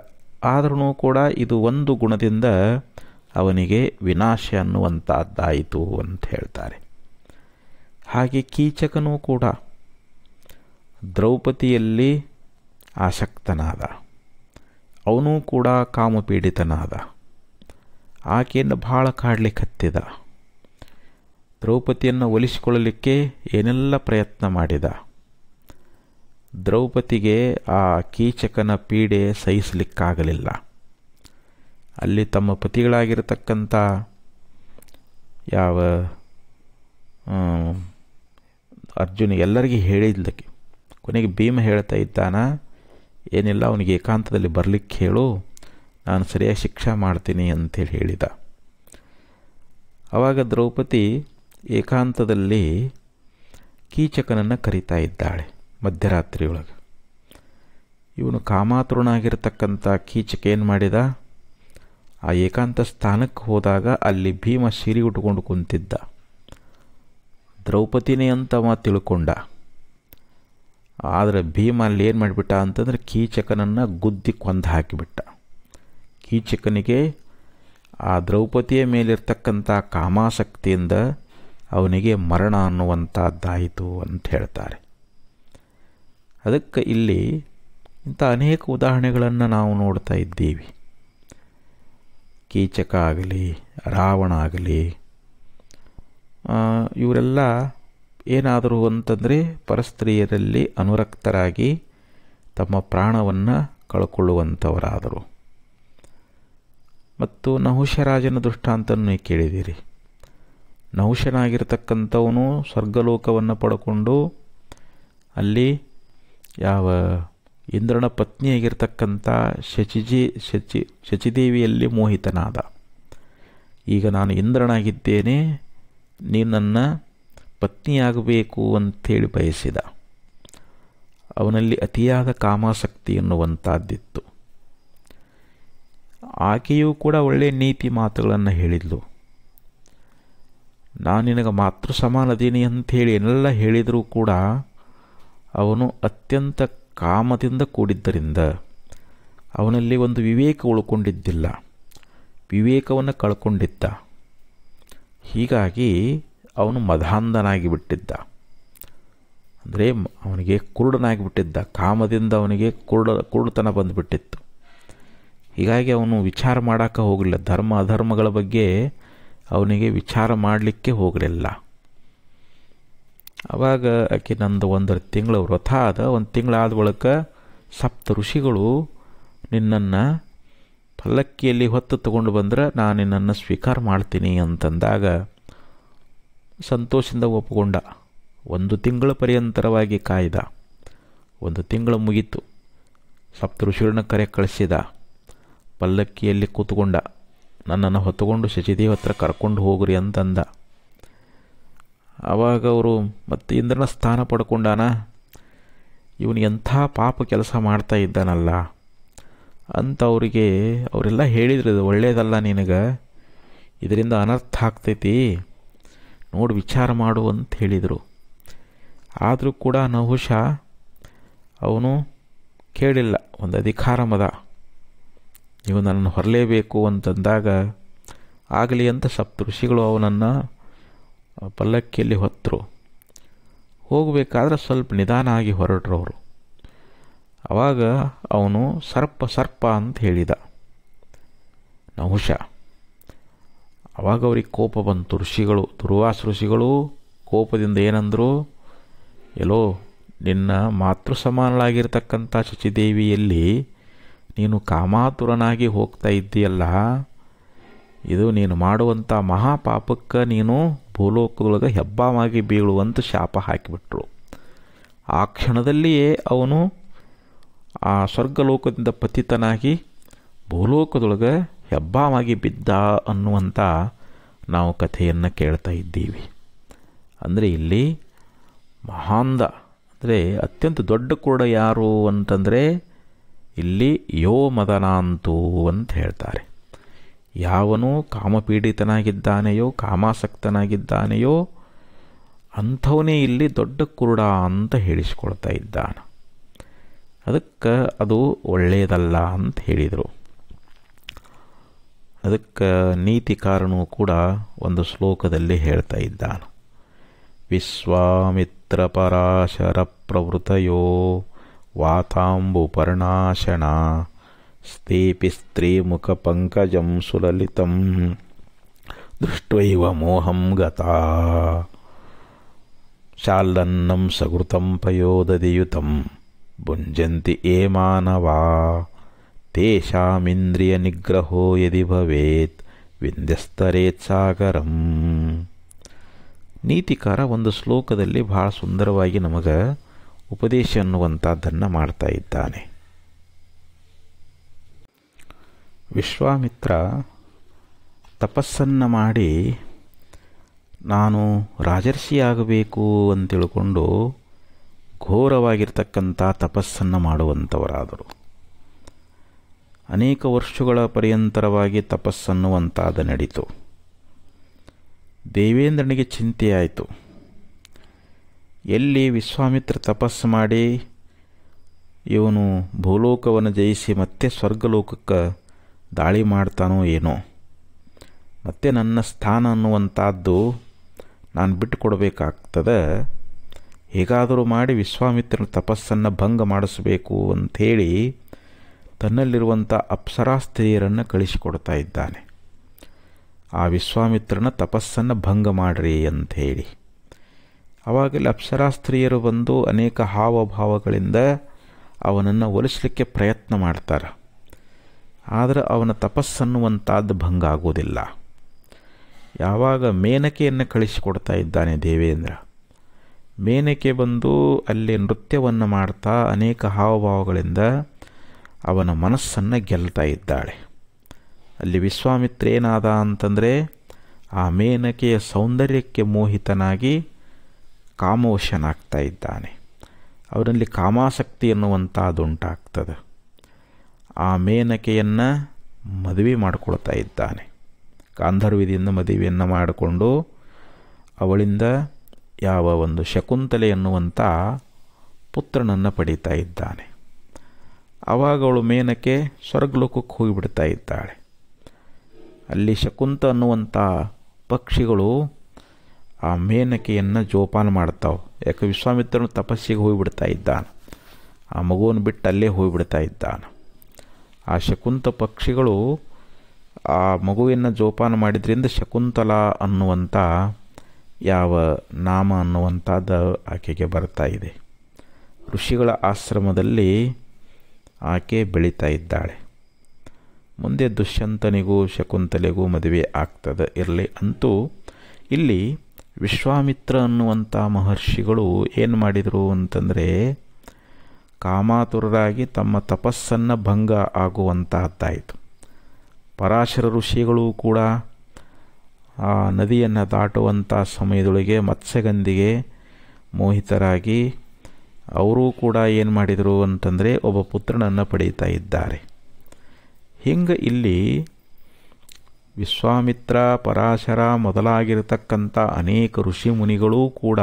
ಆದ್ರೂ ಕೂಡ ಇದು ಒಂದು ಗುಣದಿಂದ ಅವನಿಗೆ ವಿನಾಶ ಅನ್ನುವಂಥದ್ದಾಯಿತು ಅಂತ ಹೇಳ್ತಾರೆ. ಹಾಗೆ ಕೀಚಕನೂ ಕೂಡ ದ್ರೌಪದಿಯಲ್ಲಿ ಆಸಕ್ತನಾದ. ಅವನೂ ಕೂಡ ಕಾಮಪೀಡಿತನಾದ. ಆಕೆಯನ್ನು ಭಾಳ ಕಾಡಲಿಕ್ಕತ್ತಿದ. ದ್ರೌಪದಿಯನ್ನು ಒಲಿಸಿಕೊಳ್ಳಲಿಕ್ಕೆ ಏನೆಲ್ಲ ಪ್ರಯತ್ನ ಮಾಡಿದ. ದ್ರೌಪದಿಗೆ ಆ ಕೀಚಕನ ಪೀಡೆ ಸಹಿಸಲಿಕ್ಕಾಗಲಿಲ್ಲ. ಅಲ್ಲಿ ತಮ್ಮ ಪತಿಗಳಾಗಿರತಕ್ಕಂಥ ಯಾವ ಅರ್ಜುನ ಎಲ್ಲರಿಗೂ ಹೇಳಿದ್ಲಕ್ಕೆ. ಕೊನೆಗೆ ಭೀಮ ಹೇಳ್ತಾ ಇದ್ದಾನ, ಏನಿಲ್ಲ ಅವನಿಗೆ ಏಕಾಂತದಲ್ಲಿ ಬರಲಿಕ್ಕೆ ಹೇಳು, ನಾನು ಸರಿಯಾಗಿ ಶಿಕ್ಷೆ ಮಾಡ್ತೀನಿ ಅಂತೇಳಿ ಹೇಳಿದ. ಆವಾಗ ದ್ರೌಪದಿ ಏಕಾಂತದಲ್ಲಿ ಕೀಚಕನನ್ನು ಕರೀತಾ ಇದ್ದಾಳೆ ಮಧ್ಯರಾತ್ರಿಯೊಳಗೆ. ಇವನು ಕಾಮಾತುರನಾಗಿರ್ತಕ್ಕಂಥ ಕೀಚಕ ಏನು ಮಾಡಿದ, ಆ ಏಕಾಂತ ಸ್ಥಾನಕ್ಕೆ ಹೋದಾಗ ಅಲ್ಲಿ ಭೀಮ ಸಿರಿ ಉಟ್ಕೊಂಡು ಕುಂತಿದ್ದ. ದ್ರೌಪದಿನೇ ಅಂತ ಅವ ತಿಳ್ಕೊಂಡ. ಆದರೆ ಭೀಮ ಅಲ್ಲಿ ಏನು ಮಾಡಿಬಿಟ್ಟ ಅಂತಂದರೆ ಕೀಚಕನನ್ನು ಗುದ್ದಿ ಕೊಂದು ಹಾಕಿಬಿಟ್ಟ. ಕೀಚಕನಿಗೆ ಆ ದ್ರೌಪದಿಯ ಮೇಲಿರ್ತಕ್ಕಂಥ ಕಾಮಾಸಕ್ತಿಯಿಂದ ಅವನಿಗೆ ಮರಣ ಅನ್ನುವಂಥದ್ದಾಯಿತು ಅಂತ ಹೇಳ್ತಾರೆ. ಅದಕ್ಕೆ ಇಲ್ಲಿ ಇಂಥ ಅನೇಕ ಉದಾಹರಣೆಗಳನ್ನು ನಾವು ನೋಡ್ತಾ ಇದ್ದೀವಿ. ಕೀಚಕ ಆಗಲಿ, ರಾವಣ ಆಗಲಿ, ಇವರೆಲ್ಲ ಏನಾದರೂ ಅಂತಂದರೆ ಪರಸ್ತ್ರೀಯರಲ್ಲಿ ಅನುರಕ್ತರಾಗಿ ತಮ್ಮ ಪ್ರಾಣವನ್ನು ಕಳ್ಕೊಳ್ಳುವಂಥವರಾದರು. ಮತ್ತು ನಹುಷರಾಜನ ದೃಷ್ಟಾಂತವನ್ನು ಕೇಳಿದ್ದೀರಿ. ನಹುಷನಾಗಿರ್ತಕ್ಕಂಥವನು ಸ್ವರ್ಗಲೋಕವನ್ನು ಪಡ್ಕೊಂಡು ಅಲ್ಲಿ ಯಾವ ಇಂದ್ರನ ಪತ್ನಿಯಾಗಿರ್ತಕ್ಕಂಥ ಶಚಿದೇವಿಯಲ್ಲಿ ಮೋಹಿತನಾದ. ಈಗ ನಾನು ಇಂದ್ರನಾಗಿದ್ದೇನೆ, ನೀನು ನನ್ನ ಪತ್ನಿಯಾಗಬೇಕು ಅಂಥೇಳಿ ಬಯಸಿದ. ಅವನಲ್ಲಿ ಅತಿಯಾದ ಕಾಮಾಸಕ್ತಿ ಎನ್ನುವಂಥದ್ದಿತ್ತು. ಆಕೆಯೂ ಕೂಡ ಒಳ್ಳೆಯ ನೀತಿ ಮಾತುಗಳನ್ನು ಹೇಳಿದ್ಲು. ನಾನು ನಿನಗೆ ಮಾತೃ ಸಮಾನದೀನಿ ಅಂಥೇಳಿ ಏನೆಲ್ಲ ಹೇಳಿದರೂ ಕೂಡ ಅವನು ಅತ್ಯಂತ ಕಾಮದಿಂದ ಕೂಡಿದ್ದರಿಂದ ಅವನಲ್ಲಿ ಒಂದು ವಿವೇಕ ಉಳ್ಕೊಂಡಿದ್ದಿಲ್ಲ, ವಿವೇಕವನ್ನು ಕಳ್ಕೊಂಡಿದ್ದ. ಹೀಗಾಗಿ ಅವನು ಮದಾಂಧನಾಗಿ ಬಿಟ್ಟಿದ್ದ, ಅಂದರೆ ಅವನಿಗೆ ಕುರುಡನಾಗಿ ಬಿಟ್ಟಿದ್ದ. ಕಾಮದಿಂದ ಅವನಿಗೆ ಕುರುಡುತನ ಬಂದುಬಿಟ್ಟಿತ್ತು. ಹೀಗಾಗಿ ಅವನು ವಿಚಾರ ಮಾಡೋಕ್ಕೆ ಹೋಗಲಿಲ್ಲ. ಧರ್ಮ ಅಧರ್ಮಗಳ ಬಗ್ಗೆ ಅವನಿಗೆ ವಿಚಾರ ಮಾಡಲಿಕ್ಕೆ ಹೋಗಲಿಲ್ಲ. ಆವಾಗ ಆಕೆ ನಂದು 1 ತಿಂಗಳ ವ್ರತ ಆದ, 1 ತಿಂಗಳಾದ ಬಳಿಕ ಸಪ್ತ ಋಷಿಗಳು ನಿನ್ನನ್ನು ಪಲ್ಲಕ್ಕಿಯಲ್ಲಿ ಹೊತ್ತು ತಗೊಂಡು ಬಂದ್ರೆ ನಾನು ನಿನ್ನನ್ನು ಸ್ವೀಕಾರ ಮಾಡ್ತೀನಿ ಅಂತಂದಾಗ ಸಂತೋಷದಿಂದ ಒಪ್ಪಿಕೊಂಡ. 1 ತಿಂಗಳ ಪರ್ಯಂತರವಾಗಿ ಕಾಯ್ದ. 1 ತಿಂಗಳು ಮುಗೀತು. ಸಪ್ತ ಋಷಿಗಳನ್ನ ಕಳಿಸಿದ. ಪಲ್ಲಕ್ಕಿಯಲ್ಲಿ ಕೂತ್ಕೊಂಡ. ನನ್ನನ್ನು ಹೊತ್ತುಕೊಂಡು ಶಚಿದೇವಿ ಹತ್ರ ಕರ್ಕೊಂಡು ಹೋಗ್ರಿ ಅಂತಂದ. ಆವಾಗ ಅವರು ಮತ್ತೆ ಇಂದ್ರನ ಸ್ಥಾನ ಪಡ್ಕೊಂಡಾನ. ಇವನು ಎಂಥ ಪಾಪ ಕೆಲಸ ಮಾಡ್ತಾ ಇದ್ದಾನಲ್ಲ ಅಂತ ಅವರೆಲ್ಲ ಹೇಳಿದ್ರು, ಇದು ಒಳ್ಳೆಯದಲ್ಲ ನಿನಗೆ, ಇದರಿಂದ ಅನರ್ಥ ಆಗ್ತೈತಿ, ನೋಡಿ ವಿಚಾರ ಮಾಡು ಅಂತ ಹೇಳಿದರು. ಆದರೂ ಕೂಡ ನಹುಷ ಅವನು ಕೇಳಿಲ್ಲ. ಒಂದು ಅಧಿಕಾರ ಮದ, ನೀವು ನನ್ನನ್ನು ಹೊರಲೇಬೇಕು ಅಂತಂದಾಗ ಆಗಲಿ ಅಂತ ಸಪ್ತ ಋಷಿಗಳು ಅವನನ್ನು ಪಲ್ಲಕ್ಕಿಯಲ್ಲಿ ಹೊತ್ತರು. ಹೋಗಬೇಕಾದ್ರೆ ಸ್ವಲ್ಪ ನಿಧಾನ ಆಗಿ ಹೊರಟ್ರು ಅವರು. ಆವಾಗ ಅವನು ಸರ್ಪ ಅಂತ ಹೇಳಿದ ನಹುಷ. ಆವಾಗ ಅವ್ರಿಗೆ ಕೋಪ ಬಂತು. ಋಷಿಗಳು, ದುರ್ವಾಸ ಋಷಿಗಳು ಕೋಪದಿಂದ ಏನಂದರು, ಎಲ್ಲೋ ನಿನ್ನ ಮಾತೃ ಸಮಾನಳಾಗಿರ್ತಕ್ಕಂಥ ಶಚಿದೇವಿಯಲ್ಲಿ ನೀನು ಕಾಮಾತುರನಾಗಿ ಹೋಗ್ತಾ ಇದ್ದೀಯಲ್ಲ, ಇದು ನೀನು ಮಾಡುವಂಥ ಮಹಾಪಾಪಕ್ಕೆ ನೀನು ಭೂಲೋಕದೊಳಗೆ ಹೆಬ್ಬಾವಾಗಿ ಬೀಳುವಂತ ಶಾಪ ಹಾಕಿಬಿಟ್ರು. ಆ ಕ್ಷಣದಲ್ಲಿಯೇ ಅವನು ಆ ಸ್ವರ್ಗಲೋಕದಿಂದ ಪತಿತನಾಗಿ ಭೂಲೋಕದೊಳಗೆ ಹೆಬ್ಬಾವಾಗಿ ಬಿದ್ದ ಅನ್ನುವಂಥ ನಾವು ಕಥೆಯನ್ನು ಕೇಳ್ತಾ ಇದ್ದೀವಿ. ಅಂದರೆ ಇಲ್ಲಿ ಮಹಾಂದ ಅಂದರೆ ಅತ್ಯಂತ ದೊಡ್ಡ ಕುರುಡ ಯಾರು ಅಂತಂದರೆ ಇಲ್ಲಿ ಯೋ ಮದನಾಂತು ಅಂತ ಹೇಳ್ತಾರೆ. ಯಾವನು ಕಾಮಪೀಡಿತನಾಗಿದ್ದಾನೆಯೋ ಕಾಮಾಸಕ್ತನಾಗಿದ್ದಾನೆಯೋ ಅಂಥವನೇ ಇಲ್ಲಿ ದೊಡ್ಡ ಕುರುಡ ಅಂತ ಹೇಳಿಸ್ಕೊಳ್ತಾ ಇದ್ದಾನೆ. ಅದಕ್ಕೆ ಅದು ಒಳ್ಳೆಯದಲ್ಲ ಅಂತ ಹೇಳಿದರು. ಅದಕ್ಕೆ ನೀತಿಕಾರನು ಕೂಡ ಒಂದು ಶ್ಲೋಕದಲ್ಲಿ ಹೇಳ್ತಾ ಇದ್ದಾನೆ. ವಿಶ್ವಾಮಿತ್ರ ಪರಾಶರ ಪ್ರವೃತಯೋ ವಾತಾಂಬುಪರ್ಣಾಶನ ಸ್ಥೇಪಿ ಸ್ತ್ರೀಮುಖ ಪಂಕಜಂ ಸುಲಲಿತಂ ದೃಷ್ಟ್ವೈವ ಮೋಹಂ ಗತಾ ಶಾಲನ್ನಂ ಸಗೃತಂ ಪಯೋದಧಿಯುತಂ ಭುಂಜಂತಿ ಯೇ ಮಾನವಾ ತೇಷಾಮಿಂದ್ರಿಯ ನಿಗ್ರಹೋ ಯದಿ ಭವೇತ್ ವಿಂಧ್ಯಸ್ತರೇತ್ ಸಾಗರಂ. ನೀತಿಕಾರ ಒಂದು ಶ್ಲೋಕದಲ್ಲಿ ಬಹಳ ಸುಂದರವಾಗಿ ನಮಗೆ ಉಪದೇಶ ಅನ್ನುವಂಥದ್ದನ್ನು ಮಾಡ್ತಾ ಇದ್ದಾನೆ. ವಿಶ್ವಾಮಿತ್ರ ತಪಸ್ಸನ್ನು ಮಾಡಿ ನಾನು ರಾಜರ್ಷಿಯಾಗಬೇಕು ಅಂತ ತಿಳ್ಕೊಂಡು ಘೋರವಾಗಿರ್ತಕ್ಕಂಥ ತಪಸ್ಸನ್ನು ಮಾಡುವಂಥವರಾದರು. ಅನೇಕ ವರ್ಷಗಳ ಪರ್ಯಂತರವಾಗಿ ತಪಸ್ಸನ್ನುವಂಥದ್ದು ನಡೀತು. ದೇವೇಂದ್ರನಿಗೆ ಚಿಂತೆಯಾಯಿತು. ಎಲ್ಲಿ ವಿಶ್ವಾಮಿತ್ರ ತಪಸ್ಸು ಮಾಡಿ ಇವನು ಭೂಲೋಕವನ್ನು ಜಯಿಸಿ ಮತ್ತೆ ಸ್ವರ್ಗಲೋಕಕ್ಕೆ ದಾಳಿ ಮಾಡ್ತಾನೋ ಏನೋ, ಮತ್ತೆ ನನ್ನ ಸ್ಥಾನ ಅನ್ನುವಂಥದ್ದು ನಾನು ಬಿಟ್ಟು ಕೊಡಬೇಕಾಗ್ತದೆ. ಹೇಗಾದರೂ ಮಾಡಿ ವಿಶ್ವಾಮಿತ್ರನ ತಪಸ್ಸನ್ನು ಭಂಗ ಮಾಡಿಸಬೇಕು ಅಂಥೇಳಿ ತನ್ನಲ್ಲಿರುವಂಥ ಅಪ್ಸರಾ ಸ್ತ್ರೀಯರನ್ನು ಕಳಿಸಿಕೊಡ್ತಾ ಇದ್ದಾನೆ. ಆ ವಿಶ್ವಾಮಿತ್ರನ ತಪಸ್ಸನ್ನು ಭಂಗ ಮಾಡಿರಿ ಅಂಥೇಳಿ. ಆವಾಗಲೇ ಅಪ್ಸರಾ ಸ್ತ್ರೀಯರು ಬಂದು ಅನೇಕ ಹಾವಭಾವಗಳಿಂದ ಅವನನ್ನು ಒಲಿಸಲಿಕ್ಕೆ ಪ್ರಯತ್ನ ಮಾಡ್ತಾರೆ. ಆದರೆ ಅವನ ತಪಸ್ಸನ್ನುವಂಥದ್ದು ಭಂಗ ಆಗೋದಿಲ್ಲ. ಯಾವಾಗ ಮೇನಕೆಯನ್ನು ಕಳಿಸಿಕೊಡ್ತಾ ಇದ್ದಾನೆ ದೇವೇಂದ್ರ, ಮೇನಕೆ ಬಂದು ಅಲ್ಲಿ ನೃತ್ಯವನ್ನು ಮಾಡ್ತಾ ಅನೇಕ ಹಾವಭಾವಗಳಿಂದ ಅವನ ಮನಸ್ಸನ್ನು ಗೆಲ್ತಾ ಇದ್ದಾಳೆ. ಅಲ್ಲಿ ವಿಶ್ವಾಮಿತ್ರ ಏನಾದ ಅಂತಂದರೆ ಆ ಮೇನಕೆಯ ಸೌಂದರ್ಯಕ್ಕೆ ಮೋಹಿತನಾಗಿ ಕಾಮವಶನಾಗ್ತಾ ಇದ್ದಾನೆ. ಅವರಲ್ಲಿ ಕಾಮಾಸಕ್ತಿ ಎನ್ನುವಂಥದ್ದು ಉಂಟಾಗ್ತದೆ. ಆ ಮೇನಕೆಯನ್ನು ಮದುವೆ ಮಾಡಿಕೊಳ್ತಾ ಇದ್ದಾನೆ. ಗಾಂಧರ್ವಿದಿಂದ ಮದುವೆಯನ್ನು ಮಾಡಿಕೊಂಡು ಅವಳಿಂದ ಯಾವ ಒಂದು ಶಕುಂತಲೆ ಎನ್ನುವಂಥ ಪುತ್ರನನ್ನು ಪಡೀತಾ ಇದ್ದಾನೆ. ಆವಾಗ ಅವಳು ಮೇನಕೆ ಸ್ವರ್ಗಲೋಕಕ್ಕೆ ಹೋಗಿಬಿಡ್ತಾ ಇದ್ದಾಳೆ. ಅಲ್ಲಿ ಶಕುಂತ ಅನ್ನುವಂಥ ಪಕ್ಷಿಗಳು ಆ ಮೇನಕೆಯನ್ನು ಜೋಪಾನ ಮಾಡ್ತಾವೆ. ಯಾಕೆ ವಿಶ್ವಾಮಿತ್ರನು ತಪಸ್ಸಿಗೆ ಹೋಗಿಬಿಡ್ತಾ ಇದ್ದಾನೆ, ಆ ಮಗುವನ್ನು ಬಿಟ್ಟು ಅಲ್ಲೇ ಹೋಗಿಬಿಡ್ತಾ ಇದ್ದಾನೆ. ಆ ಶಕುಂತ ಪಕ್ಷಿಗಳು ಆ ಮಗುವನ್ನು ಜೋಪಾನ ಮಾಡಿದ್ರಿಂದ ಶಕುಂತಲ ಅನ್ನುವಂಥ ಯಾವ ನಾಮ ಅನ್ನುವಂಥದ್ದು ಆಕೆಗೆ ಬರ್ತಾ ಇದೆ. ಋಷಿಗಳ ಆಶ್ರಮದಲ್ಲಿ ಆಕೆ ಬೆಳೀತಾ ಇದ್ದಾಳೆ. ಮುಂದೆ ದುಷ್ಯಂತನಿಗೂ ಶಕುಂತಲೆಗೂ ಮದುವೆ ಆಗ್ತದೆ ಇರಲಿ. ಅಂತೂ ಇಲ್ಲಿ ವಿಶ್ವಾಮಿತ್ರ ಅನ್ನುವಂಥ ಮಹರ್ಷಿಗಳು ಏನು ಮಾಡಿದರು ಅಂತಂದರೆ ಕಾಮಾತುರರಾಗಿ ತಮ್ಮ ತಪಸ್ಸನ್ನು ಭಂಗ ಆಗುವಂತಹದ್ದಾಯಿತು. ಪರಾಶರ ಋಷಿಗಳು ಕೂಡ ಆ ನದಿಯನ್ನು ದಾಟುವಂಥ ಸಮಯದೊಳಗೆ ಮತ್ಸ್ಯಗಂಧಿಗೆ ಮೋಹಿತರಾಗಿ ಅವರೂ ಕೂಡ ಏನು ಮಾಡಿದರು ಅಂತಂದರೆ ಒಬ್ಬ ಪುತ್ರನನ್ನು ಪಡೀತಾ ಇದ್ದಾರೆ. ಹಿಂಗೆ ಇಲ್ಲಿ ವಿಶ್ವಾಮಿತ್ರ, ಪರಾಶರ ಮೊದಲಾಗಿರತಕ್ಕಂಥ ಅನೇಕ ಋಷಿ ಮುನಿಗಳೂ ಕೂಡ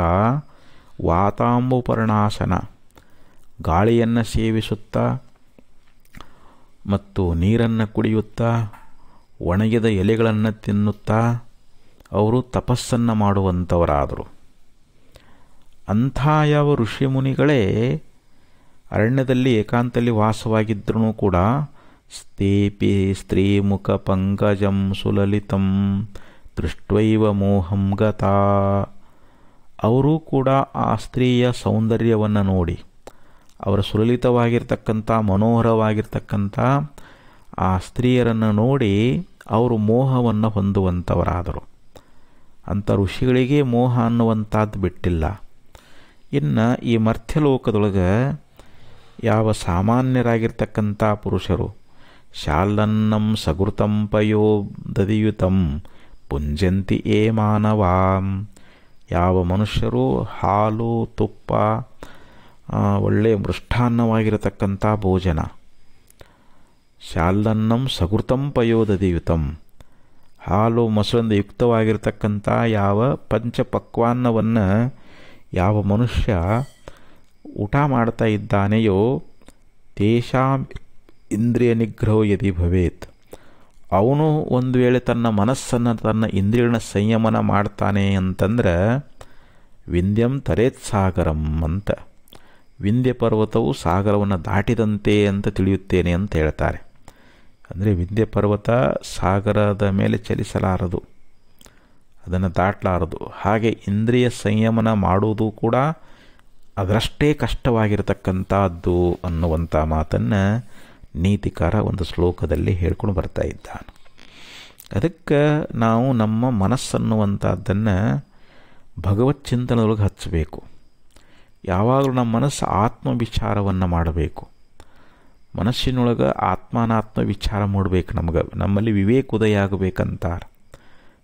ವಾತಾಂಬುಪರ್ಣಾಸನ ಗಾಳಿಯನ್ನು ಸೇವಿಸುತ್ತಾ ಮತ್ತು ನೀರನ್ನು ಕುಡಿಯುತ್ತಾ ಒಣಗಿದ ಎಲೆಗಳನ್ನು ತಿನ್ನುತ್ತಾ ಅವರು ತಪಸ್ಸನ್ನು ಮಾಡುವಂಥವರಾದರು. ಅಂಥ ಯಾವ ಋಷಿ ಮುನಿಗಳೇ ಅರಣ್ಯದಲ್ಲಿ ಏಕಾಂತಲ್ಲಿ ವಾಸವಾಗಿದ್ದರೂ ಕೂಡ ಸ್ಥೇಪಿ ಸ್ತ್ರೀಮುಖ ಪಂಕಜಂ ಸುಲಲಿತಂ ದೃಷ್ಟ್ವೈವ ಮೋಹಂ ಗತಾ, ಅವರೂ ಕೂಡ ಆ ಸ್ತ್ರೀಯ ಸೌಂದರ್ಯವನ್ನು ನೋಡಿ, ಅವರ ಸುಲಲಿತವಾಗಿರ್ತಕ್ಕಂಥ ಮನೋಹರವಾಗಿರ್ತಕ್ಕಂಥ ಆ ಸ್ತ್ರೀಯರನ್ನು ನೋಡಿ ಅವರು ಮೋಹವನ್ನು ಹೊಂದುವಂಥವರಾದರು. ಅಂಥ ಋಷಿಗಳಿಗೆ ಮೋಹ ಅನ್ನುವಂಥದ್ದು ಬಿಟ್ಟಿಲ್ಲ. ಇನ್ನು ಈ ಮರ್ತ್ಯಲೋಕದೊಳಗೆ ಯಾವ ಸಾಮಾನ್ಯರಾಗಿರ್ತಕ್ಕಂಥ ಪುರುಷರು ಶಾಲನ್ನಂ ಸಘೃತಂ ಪಯೋ ದಧಿಯುತಂ ಪುಂಜಂತಿ ಏ ಮಾನವಾಂ, ಯಾವ ಮನುಷ್ಯರು ಹಾಲು ತುಪ್ಪ ಒಳ್ಳೆಯ ಮೃಷ್ಟಾನ್ನವಾಗಿರತಕ್ಕಂಥ ಭೋಜನ, ಶಾಲನ್ನಂ ಸಘೃತಂ ಪಯೋದಧಿಯುತಂ, ಹಾಲು ಮೊಸರಿಂದ ಯುಕ್ತವಾಗಿರ್ತಕ್ಕಂಥ ಯಾವ ಪಂಚಪಕ್ವಾನ್ನವನ್ನು ಯಾವ ಮನುಷ್ಯ ಊಟ ಮಾಡ್ತಾ ಇದ್ದಾನೆಯೋ ತೇಷಾಂ ಇಂದ್ರಿಯ ನಿಗ್ರಹೋ ಯದಿ ಭವೇತ್, ಅವನು ಒಂದು ವೇಳೆ ತನ್ನ ಮನಸ್ಸನ್ನು ತನ್ನ ಇಂದ್ರಿಯನ ಸಂಯಮನ ಮಾಡ್ತಾನೆ ಅಂತಂದ್ರೆ ವಿಂಧ್ಯಂ ತರೇತ್ ಸಾಗರಂ ಅಂತ, ವಿಂಧ್ಯ ಪರ್ವತವು ಸಾಗರವನ್ನು ದಾಟಿದಂತೆ ಅಂತ ತಿಳಿಯುತ್ತೇನೆ ಅಂತ ಹೇಳ್ತಾರೆ. ಅಂದರೆ ವಿಂಧ್ಯ ಪರ್ವತ ಸಾಗರದ ಮೇಲೆ ಚಲಿಸಲಾರದು, ಅದನ್ನು ದಾಟಲಾರದು. ಹಾಗೆ ಇಂದ್ರಿಯ ಸಂಯಮನ ಮಾಡುವುದು ಕೂಡ ಅದರಷ್ಟೇ ಕಷ್ಟವಾಗಿರತಕ್ಕಂಥದ್ದು ಅನ್ನುವಂಥ ಮಾತನ್ನು ನೀತಿಕಾರ ಒಂದು ಶ್ಲೋಕದಲ್ಲಿ ಹೇಳ್ಕೊಂಡು ಬರ್ತಾ ಇದ್ದಾನೆ. ಅದಕ್ಕೆ ನಾವು ನಮ್ಮ ಮನಸ್ಸನ್ನುವಂಥದ್ದನ್ನು ಭಗವತ್ ಚಿಂತನದೊಳಗೆ ಹಚ್ಚಬೇಕು. ಯಾವಾಗಲೂ ನಮ್ಮ ಮನಸ್ಸು ಆತ್ಮವಿಚಾರವನ್ನು ಮಾಡಬೇಕು. ಮನಸ್ಸಿನೊಳಗೆ ಆತ್ಮಾನಾತ್ಮ ವಿಚಾರ ಮಾಡಬೇಕು. ನಮ್ಮಲ್ಲಿ ವಿವೇಕ ಉದಯ ಆಗಬೇಕಂತಾರೆ.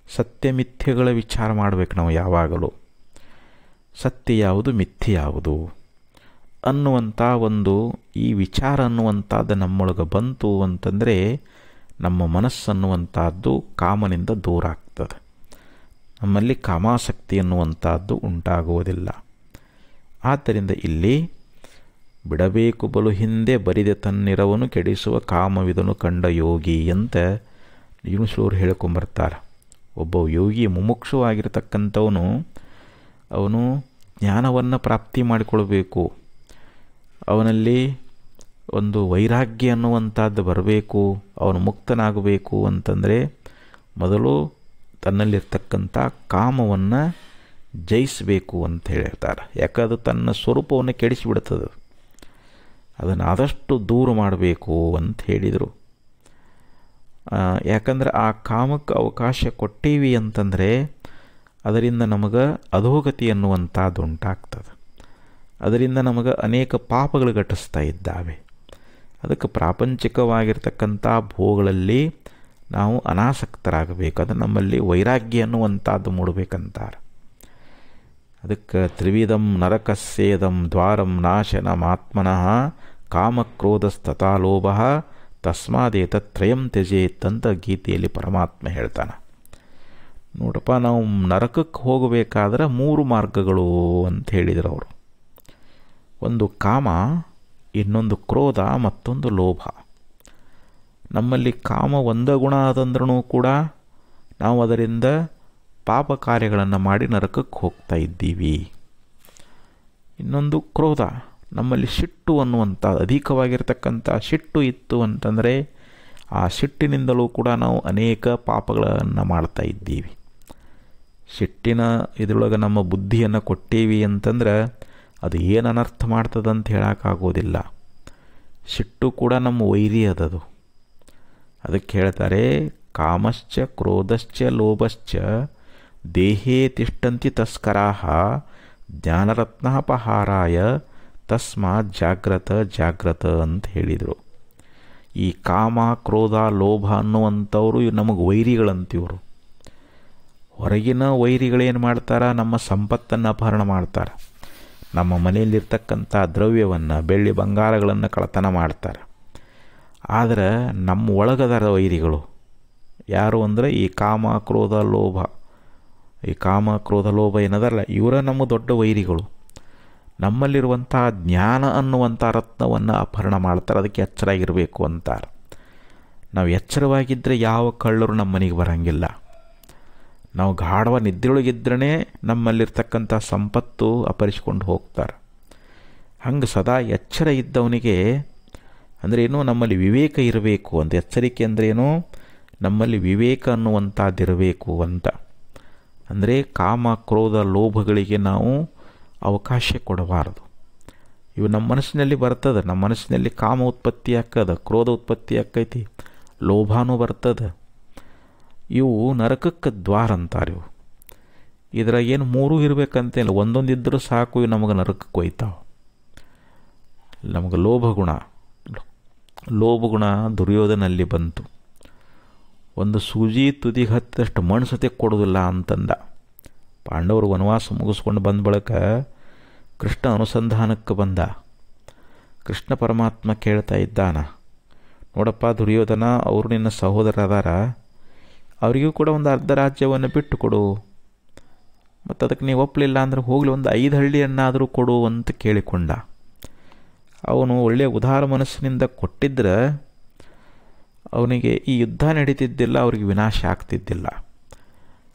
ಸತ್ಯ ಮಿಥ್ಯೆಗಳ ವಿಚಾರ ಮಾಡಬೇಕು ನಾವು ಯಾವಾಗಲೂ. ಸತ್ಯ ಯಾವುದು ಮಿಥ್ಯೆ ಯಾವುದು ಅನ್ನುವಂಥ ಒಂದು ಈ ವಿಚಾರ ಅನ್ನುವಂಥದ್ದು ನಮ್ಮೊಳಗೆ ಬಂತು ಅಂತಂದರೆ ನಮ್ಮ ಮನಸ್ಸನ್ನುವಂಥದ್ದು ಕಾಮನಿಂದ ದೂರ ಆಗ್ತದೆ. ನಮ್ಮಲ್ಲಿ ಕಾಮಾಸಕ್ತಿ ಅನ್ನುವಂಥದ್ದು ಉಂಟಾಗುವುದಿಲ್ಲ. ಆದ್ದರಿಂದ ಇಲ್ಲಿ ಬಿಡಬೇಕು ಬಲು ಹಿಂದೆ ಬರಿದೆ ತನ್ನಿರವನು ಕೆಡಿಸುವ ಕಾಮವಿದನು ಕಂಡ ಯೋಗಿ ಅಂತ ಯೂನುಸ್ಲೋರು ಹೇಳ್ಕೊಂಬರ್ತಾರೆ. ಒಬ್ಬ ಯೋಗಿ ಮುಮುಕ್ಷುವಾಗಿರ್ತಕ್ಕಂಥವನು ಅವನು ಜ್ಞಾನವನ್ನು ಪ್ರಾಪ್ತಿ ಮಾಡಿಕೊಳ್ಬೇಕು. ಅವನಲ್ಲಿ ಒಂದು ವೈರಾಗ್ಯ ಅನ್ನುವಂಥದ್ದು ಬರಬೇಕು, ಅವನು ಮುಕ್ತನಾಗಬೇಕು ಅಂತಂದರೆ ಮೊದಲು ತನ್ನಲ್ಲಿರ್ತಕ್ಕಂಥ ಕಾಮವನ್ನು ಜಯಿಸಬೇಕು ಅಂತ ಹೇಳ್ತಾರೆ. ಯಾಕಂದ್ರೆ ತನ್ನ ಸ್ವರೂಪವನ್ನು ಕೆಡಿಸಿಬಿಡ್ತದೆ, ಅದನ್ನು ಆದಷ್ಟು ದೂರ ಮಾಡಬೇಕು ಅಂತ ಹೇಳಿದರು. ಯಾಕಂದ್ರೆ ಆ ಕಾಮಕ್ಕೆ ಅವಕಾಶ ಕೊಟ್ಟೀವಿ ಅಂತಂದರೆ ಅದರಿಂದ ನಮಗೆ ಅಧೋಗತಿ ಅನ್ನುವಂಥದ್ದು ಉಂಟಾಗ್ತದೆ. ಅದರಿಂದ ನಮಗೆ ಅನೇಕ ಪಾಪಗಳು ಘಟಿಸ್ತಾ ಇದ್ದಾವೆ. ಅದಕ್ಕೆ ಪ್ರಾಪಂಚಿಕವಾಗಿರ್ತಕ್ಕಂಥ ಭೋಗಗಳಲ್ಲಿ ನಾವು ಅನಾಸಕ್ತರಾಗಬೇಕು. ಅದು ನಮ್ಮಲ್ಲಿ ವೈರಾಗ್ಯ ಅನ್ನುವಂಥದ್ದು ಮೂಡಬೇಕಂತಾರೆ. ಅದಕ್ಕೆ ತ್ರಿವಿಧಂ ನರಕಸ್ಯೇದಂ ದ್ವಾರಂ ನಾಶನಮಾತ್ಮನಃ ಕಾಮಕ್ರೋಧಸ್ತಥಾ ಲೋಭ ತಸ್ಮಾದೇತತ್ರಯಂ ತ್ಯಜೇತ್ ಅಂತ ಗೀತೆಯಲ್ಲಿ ಪರಮಾತ್ಮ ಹೇಳ್ತಾನೆ. ನೋಡಪ್ಪ, ನಾವು ನರಕಕ್ಕೆ ಹೋಗಬೇಕಾದ್ರೆ 3 ಮಾರ್ಗಗಳು ಅಂತ ಹೇಳಿದರು ಅವರು. ಒಂದು ಕಾಮ, ಇನ್ನೊಂದು ಕ್ರೋಧ, ಮತ್ತೊಂದು ಲೋಭ. ನಮ್ಮಲ್ಲಿ ಕಾಮ ಒಂದ ಗುಣ ಆದಂದ್ರೂ ಕೂಡ ನಾವು ಅದರಿಂದ ಪಾಪ ಕಾರ್ಯಗಳನ್ನು ಮಾಡಿ ನರಕಕ್ಕೆ ಹೋಗ್ತಾ ಇದ್ದೀವಿ. ಇನ್ನೊಂದು ಕ್ರೋಧ, ನಮ್ಮಲ್ಲಿ ಸಿಟ್ಟು ಅನ್ನುವಂಥ ಅಧಿಕವಾಗಿರ್ತಕ್ಕಂಥ ಸಿಟ್ಟು ಇತ್ತು ಅಂತಂದರೆ ಆ ಸಿಟ್ಟಿನಿಂದಲೂ ಕೂಡ ನಾವು ಅನೇಕ ಪಾಪಗಳನ್ನು ಮಾಡ್ತಾ ಇದ್ದೀವಿ. ಸಿಟ್ಟಿನ ಇದರೊಳಗೆ ನಮ್ಮ ಬುದ್ಧಿಯನ್ನು ಕೊಟ್ಟೀವಿ ಅಂತಂದ್ರೆ ಅದು ಏನು ಅನರ್ಥ ಮಾಡ್ತದಂತ ಹೇಳೋಕ್ಕಾಗೋದಿಲ್ಲ. ಸಿಟ್ಟು ಕೂಡ ನಮ್ಮ ವೈರಿ ಅದದು. ಅದಕ್ಕೆ ಹೇಳ್ತಾರೆ, ಕಾಮಶ್ಚ ಕ್ರೋಧಶ್ಚ ಲೋಭಶ್ಚ ದೇಹೇ ತಿಷ್ಟಂತಿ ತಸ್ಕರಾಹ ಜ್ಞಾನರತ್ನಾಪಹಾರಾಯ ತಸ್ಮಾತ್ ಜಾಗ್ರತ ಜಾಗ್ರತ ಅಂತ ಹೇಳಿದರು. ಈ ಕಾಮ ಕ್ರೋಧ ಲೋಭ ಅನ್ನುವಂಥವರು ನಮಗೆ ವೈರಿಗಳಂತಿವರು. ಹೊರಗಿನ ವೈರಿಗಳೇನು ಮಾಡ್ತಾರೆ, ನಮ್ಮ ಸಂಪತ್ತನ್ನು ಅಪಹರಣ ಮಾಡ್ತಾರೆ. ನಮ್ಮ ಮನೆಯಲ್ಲಿರ್ತಕ್ಕಂಥ ದ್ರವ್ಯವನ್ನು ಬೆಳ್ಳಿ ಬಂಗಾರಗಳನ್ನು ಕಳ್ಳತನ ಮಾಡ್ತಾರೆ. ಆದರೆ ನಮ್ಮ ಒಳಗದ ವೈರಿಗಳು ಯಾರು ಅಂದರೆ ಈ ಕಾಮ ಕ್ರೋಧ ಲೋಭ. ಈ ಕಾಮ ಕ್ರೋಧ ಲೋಭ ಏನದಲ್ಲ, ಇವರ ನಮ್ಮ ದೊಡ್ಡ ವೈರಿಗಳು. ನಮ್ಮಲ್ಲಿರುವಂಥ ಜ್ಞಾನ ಅನ್ನುವಂಥ ರತ್ನವನ್ನು ಅಪಹರಣ ಮಾಡ್ತಾರೆ. ಅದಕ್ಕೆ ಎಚ್ಚರಾಗಿರಬೇಕು ಅಂತಾರೆ. ನಾವು ಎಚ್ಚರವಾಗಿದ್ದರೆ ಯಾವ ಕಳ್ಳರು ನಮ್ಮ ಮನೆಗೆ ಬರೋಂಗಿಲ್ಲ. ನಾವು ಗಾಢವ ನಿದ್ರೆಯೊಳಗಿದ್ರೇ ನಮ್ಮಲ್ಲಿರ್ತಕ್ಕಂಥ ಸಂಪತ್ತು ಅಪಹರಿಸ್ಕೊಂಡು ಹೋಗ್ತಾರೆ. ಹಂಗೆ ಸದಾ ಎಚ್ಚರ ಇದ್ದವನಿಗೆ ಅಂದ್ರೇನು, ನಮ್ಮಲ್ಲಿ ವಿವೇಕ ಇರಬೇಕು ಅಂತ. ಎಚ್ಚರಿಕೆ ಅಂದ್ರೇನು, ನಮ್ಮಲ್ಲಿ ವಿವೇಕ ಅನ್ನುವಂಥದ್ದಿರಬೇಕು ಅಂತ. ಅಂದರೆ ಕಾಮ ಕ್ರೋಧ ಲೋಭಗಳಿಗೆ ನಾವು ಅವಕಾಶ ಕೊಡಬಾರದು. ಇವು ನಮ್ಮ ಮನಸ್ಸಿನಲ್ಲಿ ಬರ್ತದೆ. ನಮ್ಮ ಮನಸ್ಸಿನಲ್ಲಿ ಕಾಮ ಉತ್ಪತ್ತಿ ಆಕ್ಕದ, ಕ್ರೋಧ ಉತ್ಪತ್ತಿ ಆಕ್ಕೈತಿ, ಲೋಭನೂ ಬರ್ತದೆ. ಇವು ನರಕಕ್ಕೆ ದ್ವಾರ ಅಂತಾರೆ. ಇವು ಇದ್ರಾಗ ಏನು 3 ಇರಬೇಕಂತೇನಿಲ್ಲ, ಒಂದೊಂದು ಇದ್ದರೂ ಸಾಕು, ಇವು ನಮಗೆ ನರಕಕ್ಕೆ ಒಯ್ತಾವೆ. ನಮಗೆ ಲೋಭಗುಣ ದುರ್ಯೋಧನಲ್ಲಿ ಬಂತು. ಒಂದು ಸೂಜಿ ತುದಿಗೆ ಹತ್ತಿದಷ್ಟು ಮಣ್ಣು ಸತೆ ಕೊಡೋದಿಲ್ಲ ಅಂತಂದ. ಪಾಂಡವರು ವನವಾಸ ಮುಗಿಸ್ಕೊಂಡು ಬಂದ ಬಳಿಕ ಕೃಷ್ಣ ಅನುಸಂಧಾನಕ್ಕೆ ಬಂದ. ಕೃಷ್ಣ ಪರಮಾತ್ಮ ಕೇಳ್ತಾ ಇದ್ದಾನ, ನೋಡಪ್ಪ ದುರ್ಯೋಧನ, ಅವರು ನಿನ್ನ ಸಹೋದರ ಅದಾರ, ಅವರಿಗೂ ಕೂಡ ಒಂದು ಅರ್ಧ ರಾಜ್ಯವನ್ನು ಬಿಟ್ಟು ಕೊಡು, ಮತ್ತು ಅದಕ್ಕೆ ನೀವು ಒಪ್ಪಲಿಲ್ಲ ಅಂದ್ರೆ ಹೋಗಲಿ ಒಂದು 5 ಹಳ್ಳಿಯನ್ನಾದರೂ ಕೊಡು ಅಂತ ಕೇಳಿಕೊಂಡ. ಅವನು ಒಳ್ಳೆಯ ಉದಾರ ಮನಸ್ಸಿನಿಂದ ಕೊಟ್ಟಿದ್ರೆ ಅವನಿಗೆ ಈ ಯುದ್ಧ ನಡೀತಿದ್ದಿಲ್ಲ, ಅವರಿಗೆ ವಿನಾಶ ಆಗ್ತಿದ್ದಿಲ್ಲ.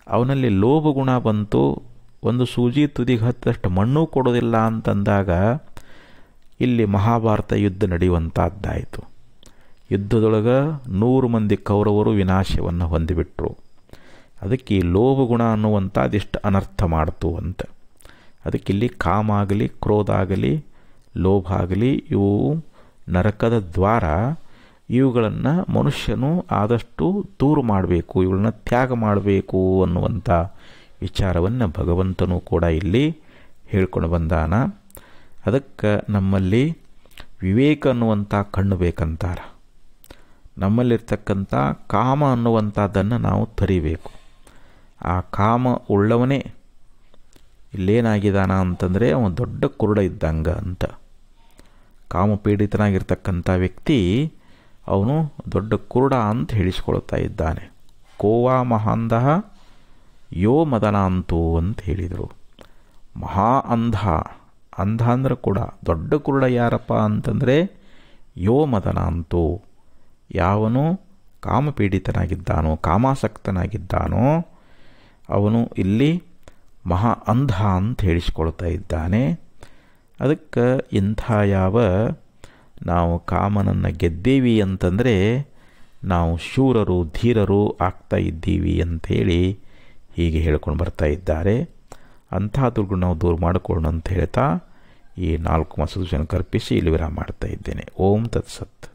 ಅವನಲ್ಲಿ ಲೋಭಗುಣ ಬಂತು. ಒಂದು ಸೂಜಿ ತುದಿಗೆ ಹತ್ತದಷ್ಟು ಮಣ್ಣು ಕೊಡೋದಿಲ್ಲ ಅಂತಂದಾಗ ಇಲ್ಲಿ ಮಹಾಭಾರತ ಯುದ್ಧ ನಡೆಯುವಂಥದ್ದಾಯಿತು. ಯುದ್ಧದೊಳಗೆ 100 ಮಂದಿ ಕೌರವರು ವಿನಾಶವನ್ನು ಹೊಂದಿಬಿಟ್ರು. ಅದಕ್ಕೆ ಈ ಲೋಭಗುಣ ಅನ್ನುವಂಥದ್ದಿಷ್ಟು ಅನರ್ಥ ಮಾಡ್ತು ಅಂತ. ಅದಕ್ಕಿಲ್ಲಿ ಕಾಮ ಆಗಲಿ, ಕ್ರೋಧ ಆಗಲಿ, ಲೋಭ ಆಗಲಿ, ಇವು ನರಕದ ದ್ವಾರ. ಇವುಗಳನ್ನು ಮನುಷ್ಯನು ಆದಷ್ಟು ದೂರ ಮಾಡಬೇಕು, ಇವುಗಳನ್ನ ತ್ಯಾಗ ಮಾಡಬೇಕು ಅನ್ನುವಂಥ ವಿಚಾರವನ್ನು ಭಗವಂತನೂ ಕೂಡ ಇಲ್ಲಿ ಹೇಳ್ಕೊಂಡು ಬಂದಾನ. ಅದಕ್ಕೆ ನಮ್ಮಲ್ಲಿ ವಿವೇಕ ಅನ್ನುವಂಥ ಕಣ್ಣು ಬೇಕಂತಾರ. ನಮ್ಮಲ್ಲಿರ್ತಕ್ಕಂಥ ಕಾಮ ಅನ್ನುವಂಥದ್ದನ್ನು ನಾವು ತರಿಬೇಕು. ಆ ಕಾಮ ಉಳ್ಳವನೇ ಇಲ್ಲೇನಾಗಿದ್ದಾನ ಅಂತಂದರೆ ಅವನು ದೊಡ್ಡ ಕುರುಡ ಇದ್ದಂಗ ಅಂತ. ಕಾಮಪೀಡಿತನಾಗಿರ್ತಕ್ಕಂಥ ವ್ಯಕ್ತಿ ಅವನು ದೊಡ್ಡ ಕುರುಡ ಅಂತ ಹೇಳಿಸ್ಕೊಳ್ತಾ ಇದ್ದಾನೆ. ಕೋವಾ ಮಹಾಂಧಃ ಯೋ ಮದನಾಂತು ಅಂತ ಹೇಳಿದರು. ಮಹಾ ಅಂಧ ಅಂದ್ರೆ ಕೂಡ ದೊಡ್ಡ ಕುರುಡ ಯಾರಪ್ಪ ಅಂತಂದರೆ ಯೋ ಮದನಾಂತು, ಯಾವನು ಕಾಮಪೀಡಿತನಾಗಿದ್ದಾನೋ, ಕಾಮಾಸಕ್ತನಾಗಿದ್ದಾನೋ ಅವನು ಇಲ್ಲಿ ಮಹಾ ಅಂಧ ಅಂತ ಹೇಳಿಸ್ಕೊಳ್ತಾ ಇದ್ದಾನೆ. ಅದಕ್ಕೆ ಇಂಥ ನಾವು ಕಾಮನನ್ನು ಗೆದ್ದೇವಿ ಅಂತಂದರೆ ನಾವು ಶೂರರು, ಧೀರರು ಆಗ್ತಾ ಇದ್ದೀವಿ ಅಂಥೇಳಿ ಹೀಗೆ ಹೇಳ್ಕೊಂಡು ಬರ್ತಾ ಇದ್ದಾರೆ. ಅಂಥ ದುರ್ಗುಣ ನಾವು ದೂರ ಮಾಡಿಕೊಳ್ಳೋಣ ಅಂತ ಹೇಳ್ತಾ ಈ 4 ಮಾಸದ ಕರ್ಪಿಸಿ ಇಲ್ಲಿ ವಿರಾಮ ಮಾಡ್ತಾ ಇದ್ದೇನೆ. ಓಂ ತತ್ಸತ್.